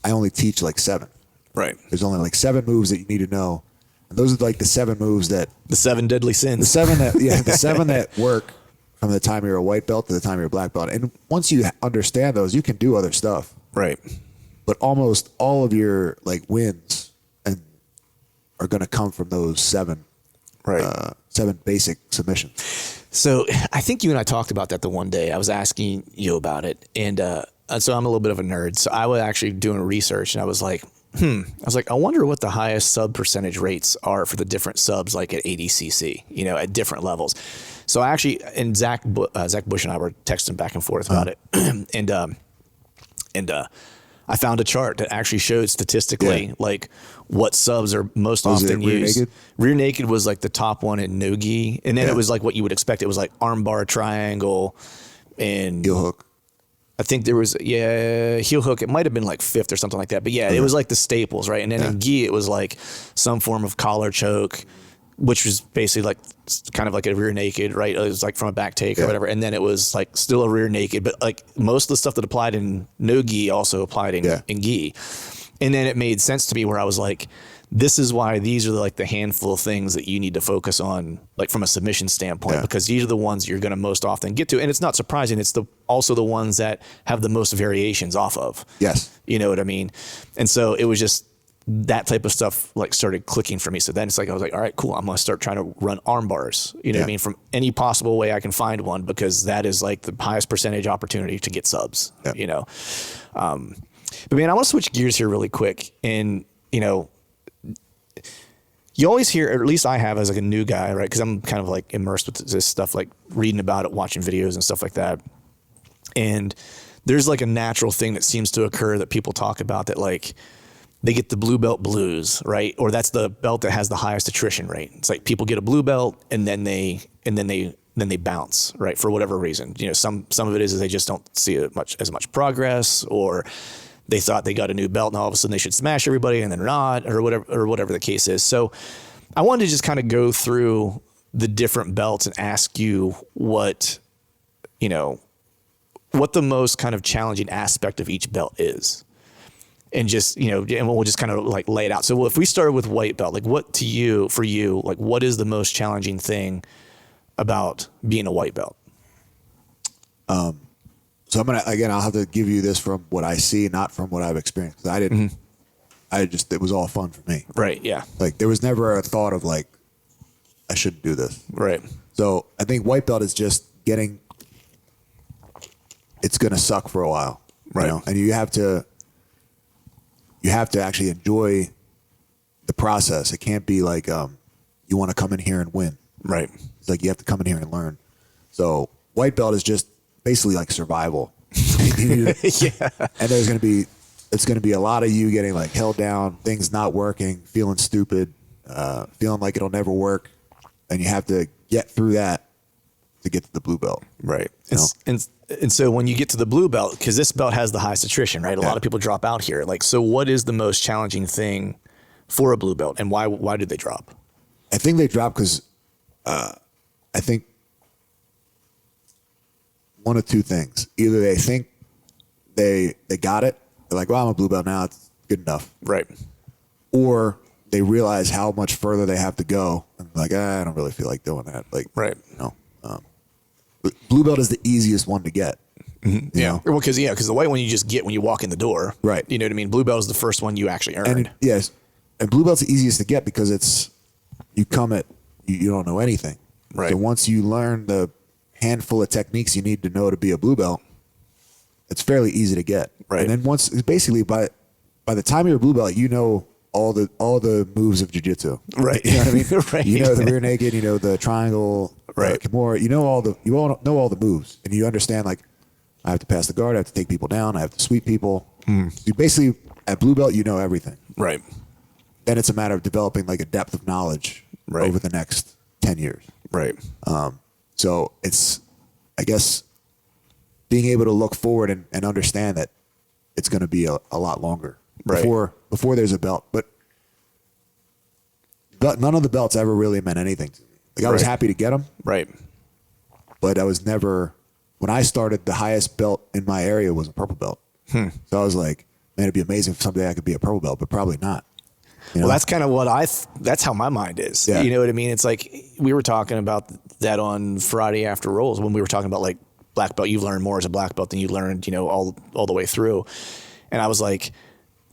I only teach like 7. Right. There's only like 7 moves that you need to know. And those are like the 7 moves that... The 7 deadly sins. The 7 that work from the time you're a white belt to the time you're a black belt. And once you understand those, you can do other stuff. Right. But almost all of your like wins are going to come from those 7 basic submissions. So I think you and I talked about that the one day. I was asking you about it. And so I'm a little bit of a nerd. So I was actually doing research and I was like, I wonder what the highest sub percentage rates are for the different subs, like at ADCC, at different levels. So I actually, and Zach Bush and I were texting back and forth about it. And I found a chart that actually showed statistically like what subs are most often used. Naked? Rear naked was like the top one in no-gi. And then it was like what you would expect. It was like armbar, triangle, and heel hook. I think there was, heel hook. It might have been like 5th or something like that. But it was like the staples, right? And then in gi, it was like some form of collar choke, which was basically like kind of like a rear naked, right? It was like from a back take or whatever. And then it was like still a rear naked, but like most of the stuff that applied in no gi also applied in gi. And then it made sense to me where I was like, this is why these are like the handful of things that you need to focus on, like from a submission standpoint, because these are the ones you're going to most often get to. And it's not surprising. It's also the ones that have the most variations off of. Yes. You know what I mean? And so it was just, that type of stuff like started clicking for me. So then it's like, I was like, all right, cool. I'm going to start trying to run arm bars, what I mean? From any possible way I can find one, because that is like the highest percentage opportunity to get subs, But man, I want to switch gears here really quick. And, you always hear, or at least I have as like a new guy, right? Because I'm kind of like immersed with this stuff, like reading about it, watching videos and stuff like that. And there's like a natural thing that seems to occur that people talk about, that like they get the blue belt blues, right? Or that's the belt that has the highest attrition rate. It's like people get a blue belt and then they bounce, right? For whatever reason. You know, some of it is they just don't see as much progress, or they thought they got a new belt and all of a sudden they should smash everybody and they're not, or whatever the case is. So I wanted to just kind of go through the different belts and ask you what the most kind of challenging aspect of each belt is. And just, and we'll just kind of like lay it out. So if we started with white belt, like for you, like what is the most challenging thing about being a white belt? So I'll have to give you this from what I see, not from what I've experienced. 'Cause it was all fun for me. Right. Yeah. Like there was never a thought of like, I shouldn't do this. Right. So I think white belt is just it's going to suck for a while. Right. And you have to actually enjoy the process. It can't be like, you want to come in here and win. Right. It's like, you have to come in here and learn. So white belt is just basically like survival. Yeah. And it's going to be a lot of you getting like held down, things not working, feeling stupid, feeling like it'll never work. And you have to get through that to get to the blue belt. Right. And so when you get to the blue belt, because this belt has the highest attrition, right? A lot of people drop out here. Like, so what is the most challenging thing for a blue belt, and why did they drop? I think they dropped because I think one of two things. Either they think they got it. They're like, well, I'm a blue belt now. It's good enough. Right. Or they realize how much further they have to go. And like, I don't really feel like doing that. Like, right. Blue belt is the easiest one to get. Mm-hmm. Yeah. Well, because the white one you just get when you walk in the door. Right. You know what I mean? Blue belt is the first one you actually earn. And yes. And blue belt's the easiest to get because you don't know anything. Right. So once you learn the handful of techniques you need to know to be a blue belt, it's fairly easy to get. Right. And then basically by the time you're a blue belt, you know all the moves of jiu-jitsu. Right. You know what I mean? Right. You know the rear naked, you know the triangle, right. Kimura, you know all the moves, and you understand like I have to pass the guard, I have to take people down, I have to sweep people. You basically at blue belt you know everything. Right. Then it's a matter of developing like a depth of knowledge over the next 10 years. Right. So it's, I guess, being able to look forward and understand that it's going to be a lot longer before there's a belt. But none of the belts ever really meant anything to me. Like I was happy to get them. Right. But I was never, when I started, the highest belt in my area was a purple belt. So I was like, man, it'd be amazing if someday I could be a purple belt, but probably not. Well, that's kind of what that's how my mind is. Yeah. You know what I mean? It's like we were talking about that on Friday after rolls when we were talking about like black belt. You've learned more as a black belt than you learned, all the way through. And I was like,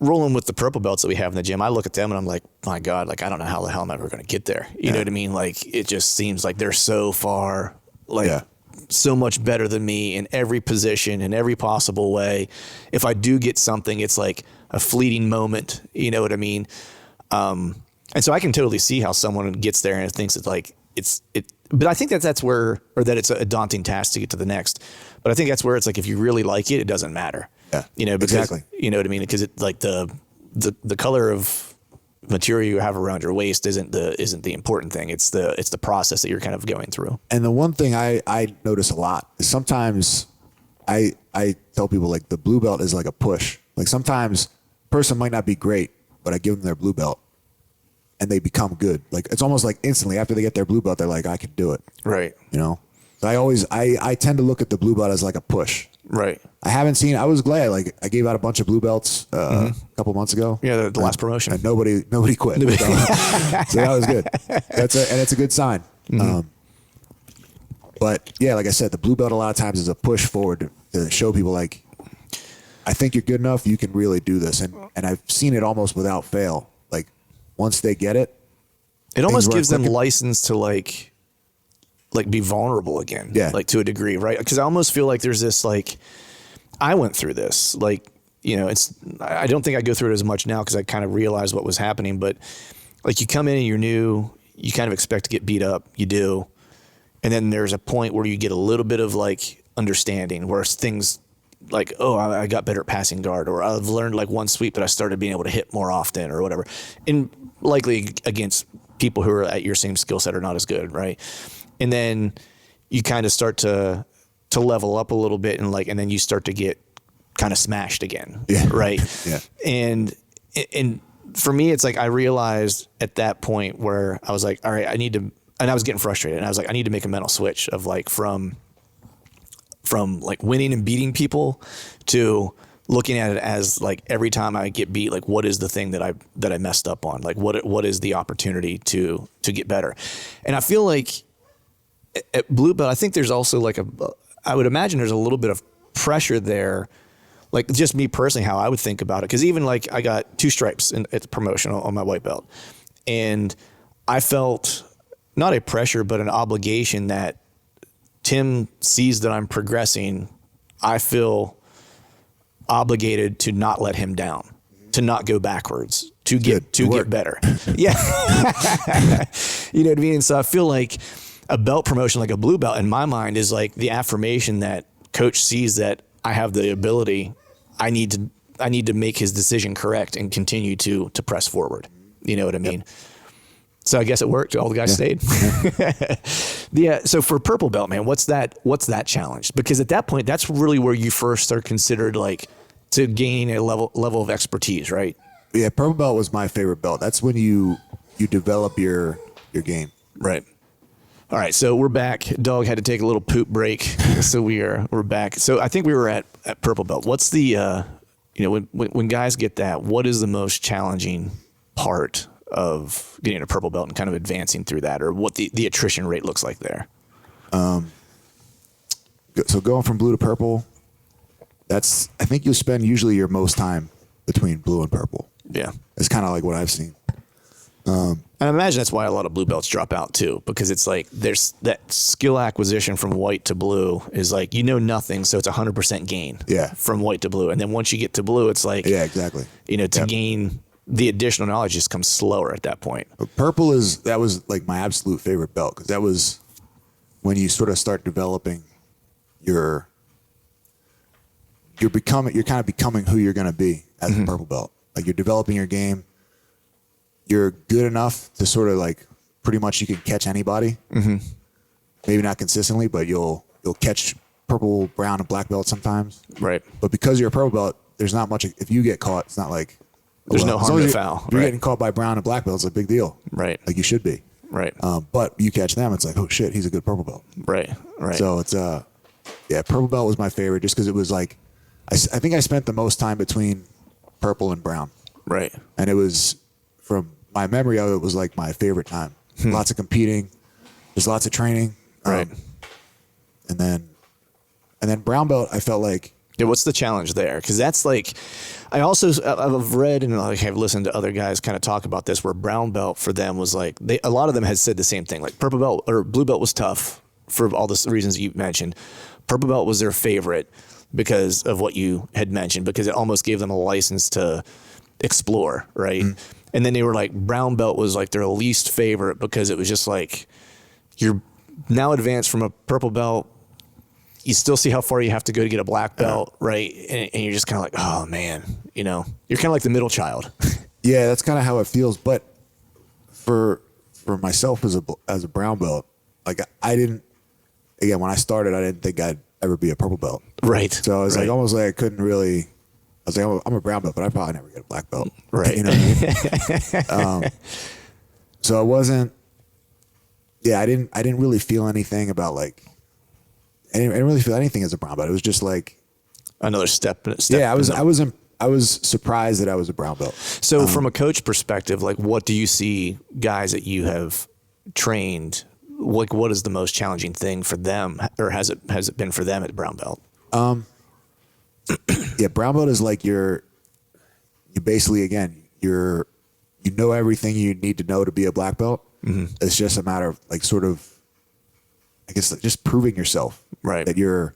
rolling with the purple belts that we have in the gym, I look at them and I'm like, my God, like, I don't know how the hell I'm ever going to get there. You know what I mean? Like, it just seems like they're so far, like so much better than me in every position, in every possible way. If I do get something, it's like a fleeting moment. You know what I mean? And so I can totally see how someone gets there and thinks it's like, but I think that's where, or that it's a daunting task to get to the next. But I think that's where it's like, if you really like it, it doesn't matter. Yeah, because, exactly. You know what I mean? Because it like the color of material you have around your waist isn't the important thing. It's the process that you're kind of going through. And the one thing I notice a lot is sometimes I tell people like the blue belt is like a push. Like sometimes a person might not be great, but I give them their blue belt and they become good. Like it's almost like instantly after they get their blue belt, they're like, I can do it. Right. So I tend to look at the blue belt as like a push. Right. I was glad, like I gave out a bunch of blue belts a couple months ago. Yeah, the last promotion. And nobody quit. So that was good. And it's a good sign. But yeah, like I said, the blue belt a lot of times is a push forward to show people like, I think you're good enough, you can really do this. And I've seen it almost without fail. Like once they get it. It almost gives them license to like be vulnerable again. Yeah. Like to a degree, right? Because I almost feel like there's this like, I went through this, like, I don't think I go through it as much now because I kind of realized what was happening, but like you come in and you're new, you kind of expect to get beat up. You do. And then there's a point where you get a little bit of like understanding where things like, oh, I got better at passing guard, or I've learned like one sweep that I started being able to hit more often or whatever. And likely against people who are at your same skill set are not as good. Right. And then you kind of start to level up a little bit and then you start to get kind of smashed again. Yeah. Right. Yeah. And for me, it's like, I realized at that point where I was like, all right, and I was getting frustrated, and I was like, I need to make a mental switch of like, from like winning and beating people to looking at it as like, every time I get beat, like what is the thing that I messed up on? Like what is the opportunity to get better? And I feel like at blue belt, I think there's also like I would imagine there's a little bit of pressure there. Like just me personally, how I would think about it. Cause even like I got 2 stripes at the promotional on my white belt, and I felt not a pressure, but an obligation that Tim sees that I'm progressing. I feel obligated to not let him down, to not go backwards, to get better. Yeah. You know what I mean? So I feel like a belt promotion, like a blue belt in my mind, is like the affirmation that coach sees that I have the ability. I need to make his decision correct and continue to press forward. You know what I mean? Yep. So I guess it worked. All the guys stayed. Yeah. So for purple belt, man, what's that challenge? Because at that point, that's really where you first are considered like to gain a level of expertise, right? Yeah. Purple belt was my favorite belt. That's when you develop your game. Right. All right. So we're back. Dog had to take a little poop break. So we're back. So I think we were at purple belt. What's the, when guys get that, what is the most challenging part of getting a purple belt and kind of advancing through that, or what the attrition rate looks like there? So going from blue to purple, I think you'll spend usually your most time between blue and purple. Yeah. It's kind of like what I've seen. And I imagine that's why a lot of blue belts drop out too, because it's like there's that skill acquisition from white to blue is like, nothing. So it's 100% gain from white to blue. And then once you get to blue, it's like, yeah, exactly. Gain the additional knowledge just comes slower at that point. But purple that was like my absolute favorite belt, because that was when you sort of start developing you're kind of becoming who you're going to be as a purple belt. Like you're developing your game. You're good enough to sort of like pretty much you can catch anybody. Mm-hmm. Maybe not consistently, but you'll catch purple, brown, and black belt sometimes. Right. But because you're a purple belt, there's not much. If you get caught, it's not like there's no harm to foul. If you're getting caught by brown and black belt, it's a big deal. Right. Like you should be. Right. But you catch them, it's like, oh shit, he's a good purple belt. Right. Right. So it's purple belt was my favorite just because it was like, I think I spent the most time between purple and brown. Right. And it was, from my memory of it, was like my favorite time. Lots of competing, there's lots of training. Right. And then brown belt, I felt like. Yeah, what's the challenge there? Because that's like, I've read and I've listened to other guys kind of talk about this, where brown belt for them was like, a lot of them had said the same thing. Like purple belt or blue belt was tough for all the reasons you mentioned. Purple belt was their favorite because of what you had mentioned, because it almost gave them a license to explore, right? And then they were like, brown belt was like their least favorite because it was just like, you're now advanced from a purple belt. You still see how far you have to go to get a black belt, right? And you're just kind of like, oh man, you're kind of like the middle child. Yeah, that's kind of how it feels. But for myself as a brown belt, like when I started, I didn't think I'd ever be a purple belt. Right. So I was like, almost like I couldn't really. I was like, I'm a brown belt, but I probably never get a black belt. Right. You know what I mean? So I wasn't. Yeah, I didn't really feel anything about like. I didn't really feel anything as a brown belt. It was just like another step. Yeah, I was surprised that I was a brown belt. So from a coach perspective, like what do you see guys that you have trained? Like what is the most challenging thing for them, or has it been for them at brown belt? Yeah, brown belt is like you basically, again, you know everything you need to know to be a black belt. Mm-hmm. It's just a matter of like sort of, I guess, like just proving yourself, right? That you're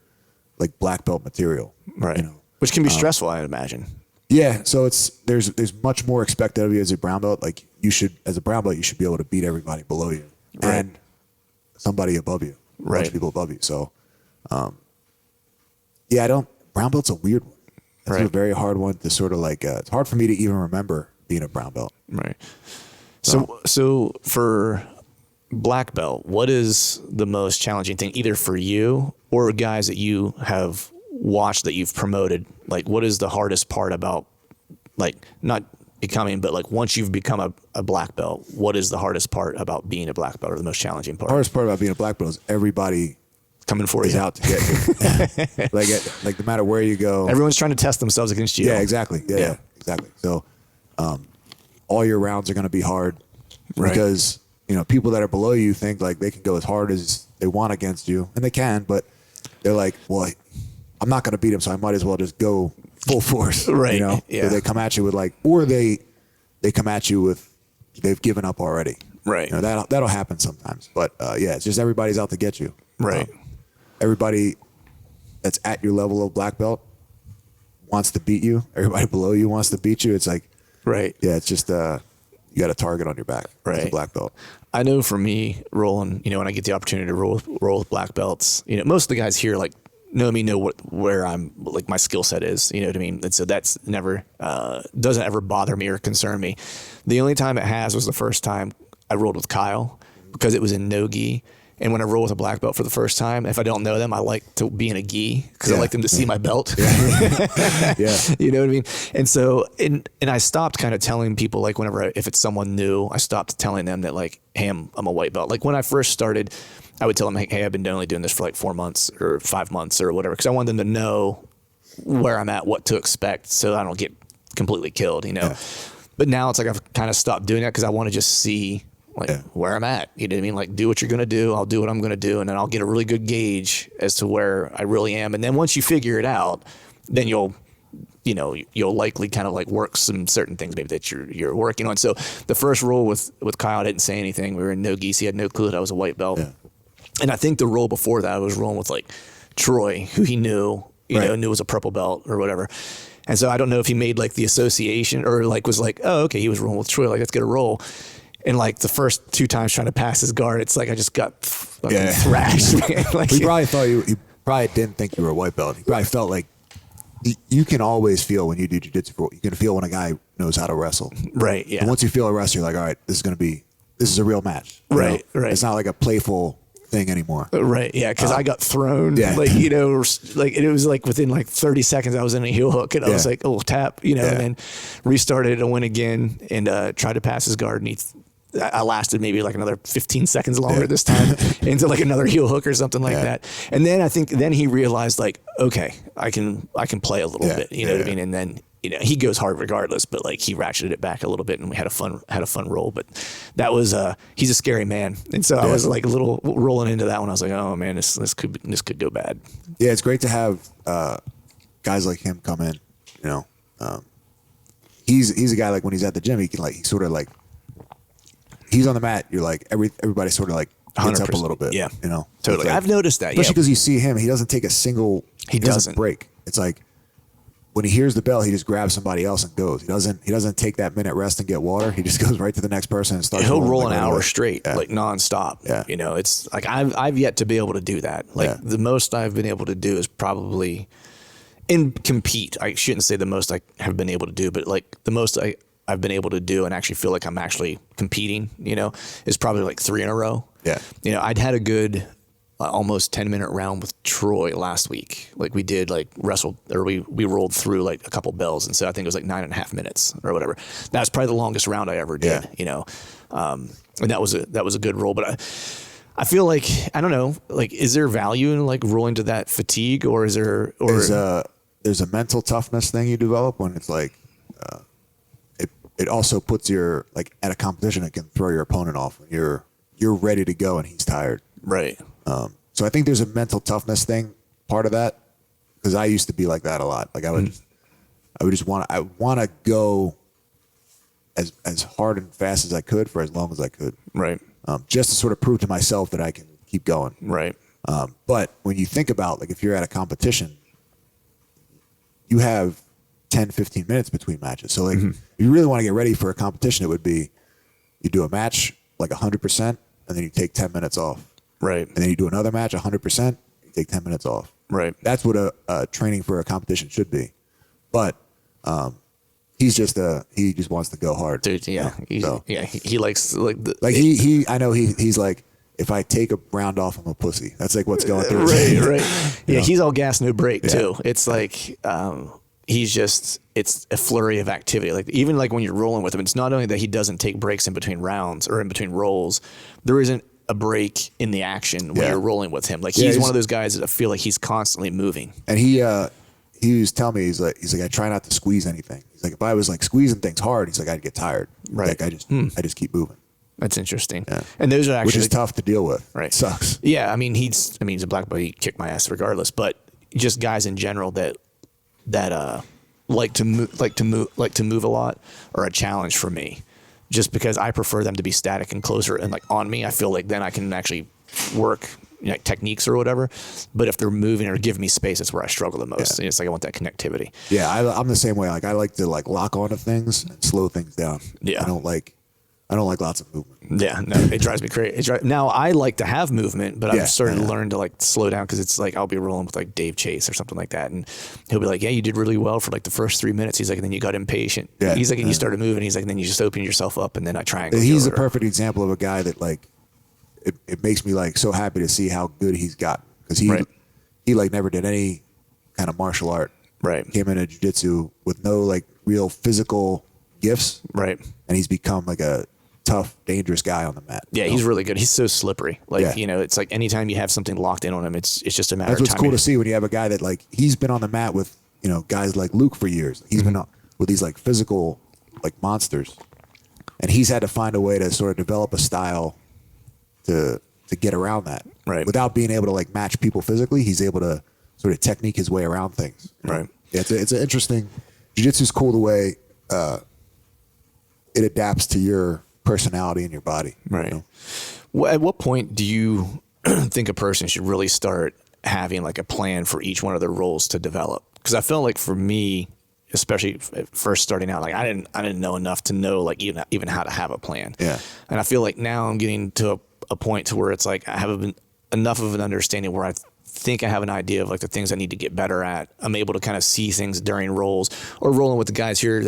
like black belt material, right? Which can be stressful, I imagine. Yeah, so there's much more expected of you as a brown belt. Like as a brown belt, you should be able to beat everybody below you and somebody above you, a bunch of people above you. So, brown belt's a weird one. It's a very hard one to sort of like. It's hard for me to even remember being a brown belt. Right. So for black belt, what is the most challenging thing, either for you or guys that you have watched that you've promoted? Like, what is the hardest part about, like, not becoming, but like once you've become a black belt, what is the hardest part about being a black belt, or the most challenging part? The hardest part about being a black belt is everybody coming for is you, out to get you. like no matter where you go, everyone's trying to test themselves against you. Yeah, exactly. Yeah, exactly. So, all your rounds are going to be hard because people that are below you think like they can go as hard as they want against you, and they can, but they're like, well, I'm not going to beat him, so I might as well just go full force. Right. So they come at you with or they come at you with they've given up already. Right. That'll happen sometimes, but it's just everybody's out to get you. Right. Everybody that's at your level of black belt wants to beat you. Everybody below you wants to beat you. It's like, it's just you got a target on your back as a black belt. I know for me, rolling, when I get the opportunity to roll with black belts, most of the guys here like know me, know where I'm, like my skill set is, you know what I mean? And so that's never, doesn't ever bother me or concern me. The only time it has was the first time I rolled with Kyle, because it was in no gi. And when I roll with a black belt for the first time, if I don't know them, I like to be in a gi because I like them to see my belt. You know what I mean? And so, and I stopped kind of telling people, like if it's someone new, I stopped telling them that like, hey, I'm a white belt. Like when I first started, I would tell them, hey, I've been only doing this for like 4 months or 5 months or whatever, because I want them to know where I'm at, what to expect, so I don't get completely killed, But now it's like I've kind of stopped doing that because I want to just see where I'm at. You know what I mean? Like, do what you're going to do. I'll do what I'm going to do. And then I'll get a really good gauge as to where I really am. And then once you figure it out, then you'll likely kind of like work some certain things maybe that you're working on. So the first roll with Kyle, I didn't say anything. We were in no geese. He had no clue that I was a white belt. Yeah. And I think the roll before that, I was rolling with like Troy, who he knew, knew was a purple belt or whatever. And so I don't know if he made like the association or like was like, oh, okay, he was rolling with Troy. Like, let's get a roll. And like the first 2 times trying to pass his guard, it's like I just got fucking thrashed, man. Like, he probably thought he probably didn't think you were a white belt. He probably felt like you can always feel when you do jiu-jitsu. You can feel when a guy knows how to wrestle. Right. Yeah. And once you feel a wrestle, you're like, all right, this is a real match. Right. Right. It's not like a playful thing anymore. Right. Yeah. Because I got thrown. Yeah. Like, like it was like within like 30 seconds, I was in a heel hook and I was like, oh, tap, and then restarted and went again and tried to pass his guard, and I lasted maybe like another 15 seconds longer this time into like another heel hook or something like that. And then I think he realized like, okay, I can play a little bit, you know what I mean? And then, he goes hard regardless, but like he ratcheted it back a little bit and we had a fun roll. But that was, he's a scary man. And so I was like a little rolling into that one. I was like, oh man, this could go bad. Yeah. It's great to have, guys like him come in, he's a guy, like when he's at the gym, he can he sort of like, he's on the mat. You're like everybody sort of like gets up a little bit. Yeah, totally. Like, I've noticed that. Especially because you see him, he doesn't take a single. He doesn't break. It's like when he hears the bell, he just grabs somebody else and goes. He doesn't take that minute rest and get water. He just goes right to the next person and starts. He'll roll an hour straight, like nonstop. Yeah, it's like I've yet to be able to do that. Like the most I've been able to do is probably compete. I shouldn't say the most I have been able to do, but like the most I've been able to do and actually feel like I'm actually competing, is probably like 3 in a row. Yeah. I'd had a good almost 10-minute round with Troy last week. Like we did like wrestled, or we rolled through like a couple bells. And so I think it was like 9.5 minutes or whatever. That was probably the longest round I ever did, and that was a good roll. But I feel like, I don't know, like, is there value in like rolling to that fatigue, or is there, there's a mental toughness thing you develop when it's like, it also puts your, like at a competition, it can throw your opponent off. You're ready to go and he's tired. Right. So I think there's a mental toughness thing, part of that, because I used to be like that a lot. Like I would just want to go as hard and fast as I could for as long as I could. Right. Just to sort of prove to myself that I can keep going. Right. But when you think about, like, if you're at a competition, you have 10, 15 minutes between matches. So like, if you really want to get ready for a competition, it would be you do a match like 100%, and then you take 10 minutes off. Right. And then you do another match 100%, you take 10 minutes off. Right. That's what a training for a competition should be. But he just wants to go hard. Dude, yeah. He likes like I know he's like, if I take a round off, I'm a pussy. That's like what's going through his head. Right. Yeah, he's all gas, no break too. It's like it's a flurry of activity. Like even like when you're rolling with him, it's not only that he doesn't take breaks in between rounds or in between rolls, there isn't a break in the action when you're rolling with him. Like he's one of those guys that I feel like he's constantly moving. And he was telling me, he's like, I try not to squeeze anything. He's like, if I was like squeezing things hard, he's like, I'd get tired. Right. Like I just keep moving. That's interesting. Yeah. And those are actually, which is tough to deal with. Right. It sucks. Yeah. I mean, he's a black belt. He kicked my ass regardless, but just guys in general that like to move a lot are a challenge for me, just because I prefer them to be static and closer and like on me. I feel like then I can actually work techniques or whatever. But if they're moving or giving me space, that's where I struggle the most. It's like I want that connectivity. Yeah. I'm the same way. Like I like to like lock onto things and slow things down. Yeah. I don't like lots of movement. Yeah, no, it drives me crazy. Now I like to have movement, but I'm starting to learn to like slow down, because it's like I'll be rolling with like Dave Chase or something like that, and he'll be like, "Yeah, you did really well for like the first 3 minutes." He's like, and then you got impatient. Yeah, he's like, and you started moving. He's like, and then you just opened yourself up, and then I triangle. He's a perfect example of a guy that like it makes me like so happy to see how good he's gotten, because he like never did any kind of martial art. Right. Came into jiu-jitsu with no like real physical gifts. Right. And he's become like a tough, dangerous guy on the mat. Yeah, he's really good. He's so slippery. Like, it's like anytime you have something locked in on him, it's just a matter of time. That's what's cool to see when you have a guy that like, he's been on the mat with, guys like Luke for years. He's been with these like physical like monsters, and he's had to find a way to sort of develop a style to get around that. Right. Without being able to like match people physically, he's able to sort of technique his way around things. Right. Yeah, it's an interesting, jiu-jitsu's cool the way it adapts to your personality and your body. Right. Well, at what point do you think a person should really start having like a plan for each one of their roles to develop? Because I felt like for me, especially first starting out, like I didn't know enough to know like even how to have a plan. Yeah. And I feel like now I'm getting to a point to where it's like I have enough of an understanding where I think I have an idea of like the things I need to get better at. I'm able to kind of see things during rolls, or rolling with the guys here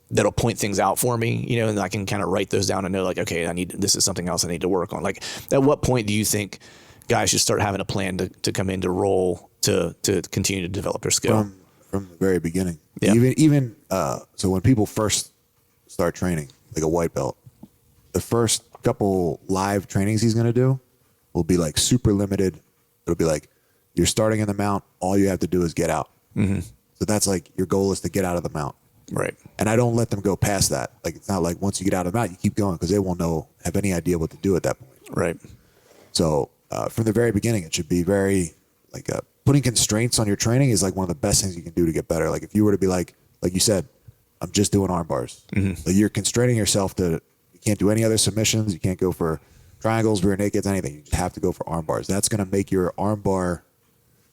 that'll point things out for me, and I can kind of write those down and know like, okay, this is something else I need to work on. Like, at what point do you think guys should start having a plan to come into roll to continue to develop their skill? From the very beginning. Yeah. Even so when people first start training, like a white belt, the first couple live trainings he's going to do will be like super limited. It'll be like, you're starting in the mount, all you have to do is get out. Mm-hmm. So that's like, your goal is to get out of the mount. Right. And I don't let them go past that. Like, it's not like once you get out of the mount, you keep going, because they won't have any idea what to do at that point. Right. So from the very beginning, it should be very like putting constraints on your training is like one of the best things you can do to get better. Like if you were to be like you said, I'm just doing arm bars. Mm-hmm. Like you're constraining yourself you can't do any other submissions. You can't go for triangles, rear nakeds, anything. You just have to go for arm bars. That's going to make your arm bar,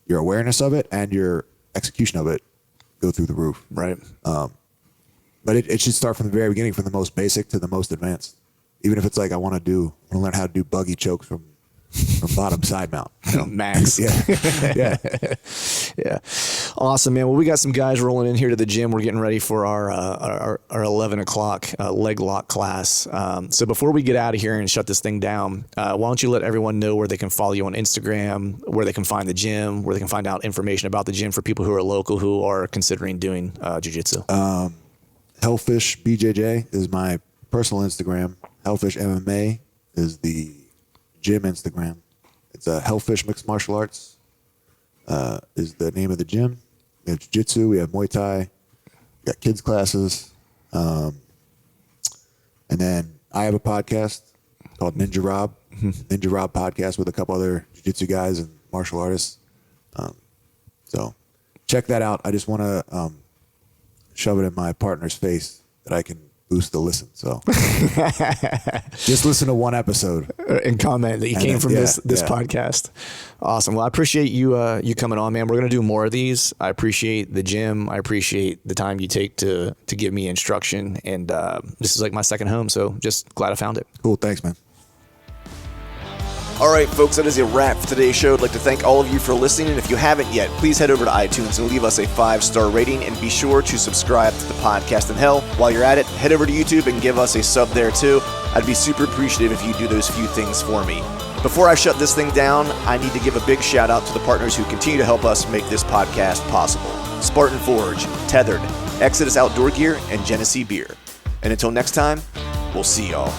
your awareness of it and your execution of it go through the roof. Right. But it should start from the very beginning, from the most basic to the most advanced. Even if it's like, I want to learn how to do buggy chokes from bottom side mount. Max. Yeah. Yeah. Awesome, man. Well, we got some guys rolling in here to the gym. We're getting ready for our 11 o'clock leg lock class. So before we get out of here and shut this thing down, why don't you let everyone know where they can follow you on Instagram, where they can find the gym, where they can find out information about the gym for people who are local who are considering doing jiu-jitsu. Hellfish BJJ is my personal Instagram. Hellfish MMA is the gym Instagram. It's Hellfish Mixed Martial Arts is the name of the gym. We have jiu-jitsu, we have Muay Thai, we got kids classes. And then I have a podcast called Ninja Rob. Ninja Rob podcast with a couple other jiu-jitsu guys and martial artists. So check that out. I just want to shove it in my partner's face that I can boost the listen. So just listen to one episode and comment that you came from this podcast. Awesome. Well, I appreciate you coming on, man. We're going to do more of these. I appreciate the gym. I appreciate the time you take to give me instruction. And this is like my second home. So just glad I found it. Cool. Thanks, man. All right, folks, that is a wrap for today's show. I'd like to thank all of you for listening. And if you haven't yet, please head over to iTunes and leave us a 5-star rating. And be sure to subscribe to the podcast. And hell, while you're at it, head over to YouTube and give us a sub there too. I'd be super appreciative if you do those few things for me. Before I shut this thing down, I need to give a big shout out to the partners who continue to help us make this podcast possible. Spartan Forge, Tethered, Exodus Outdoor Gear, and Genesee Beer. And until next time, we'll see y'all.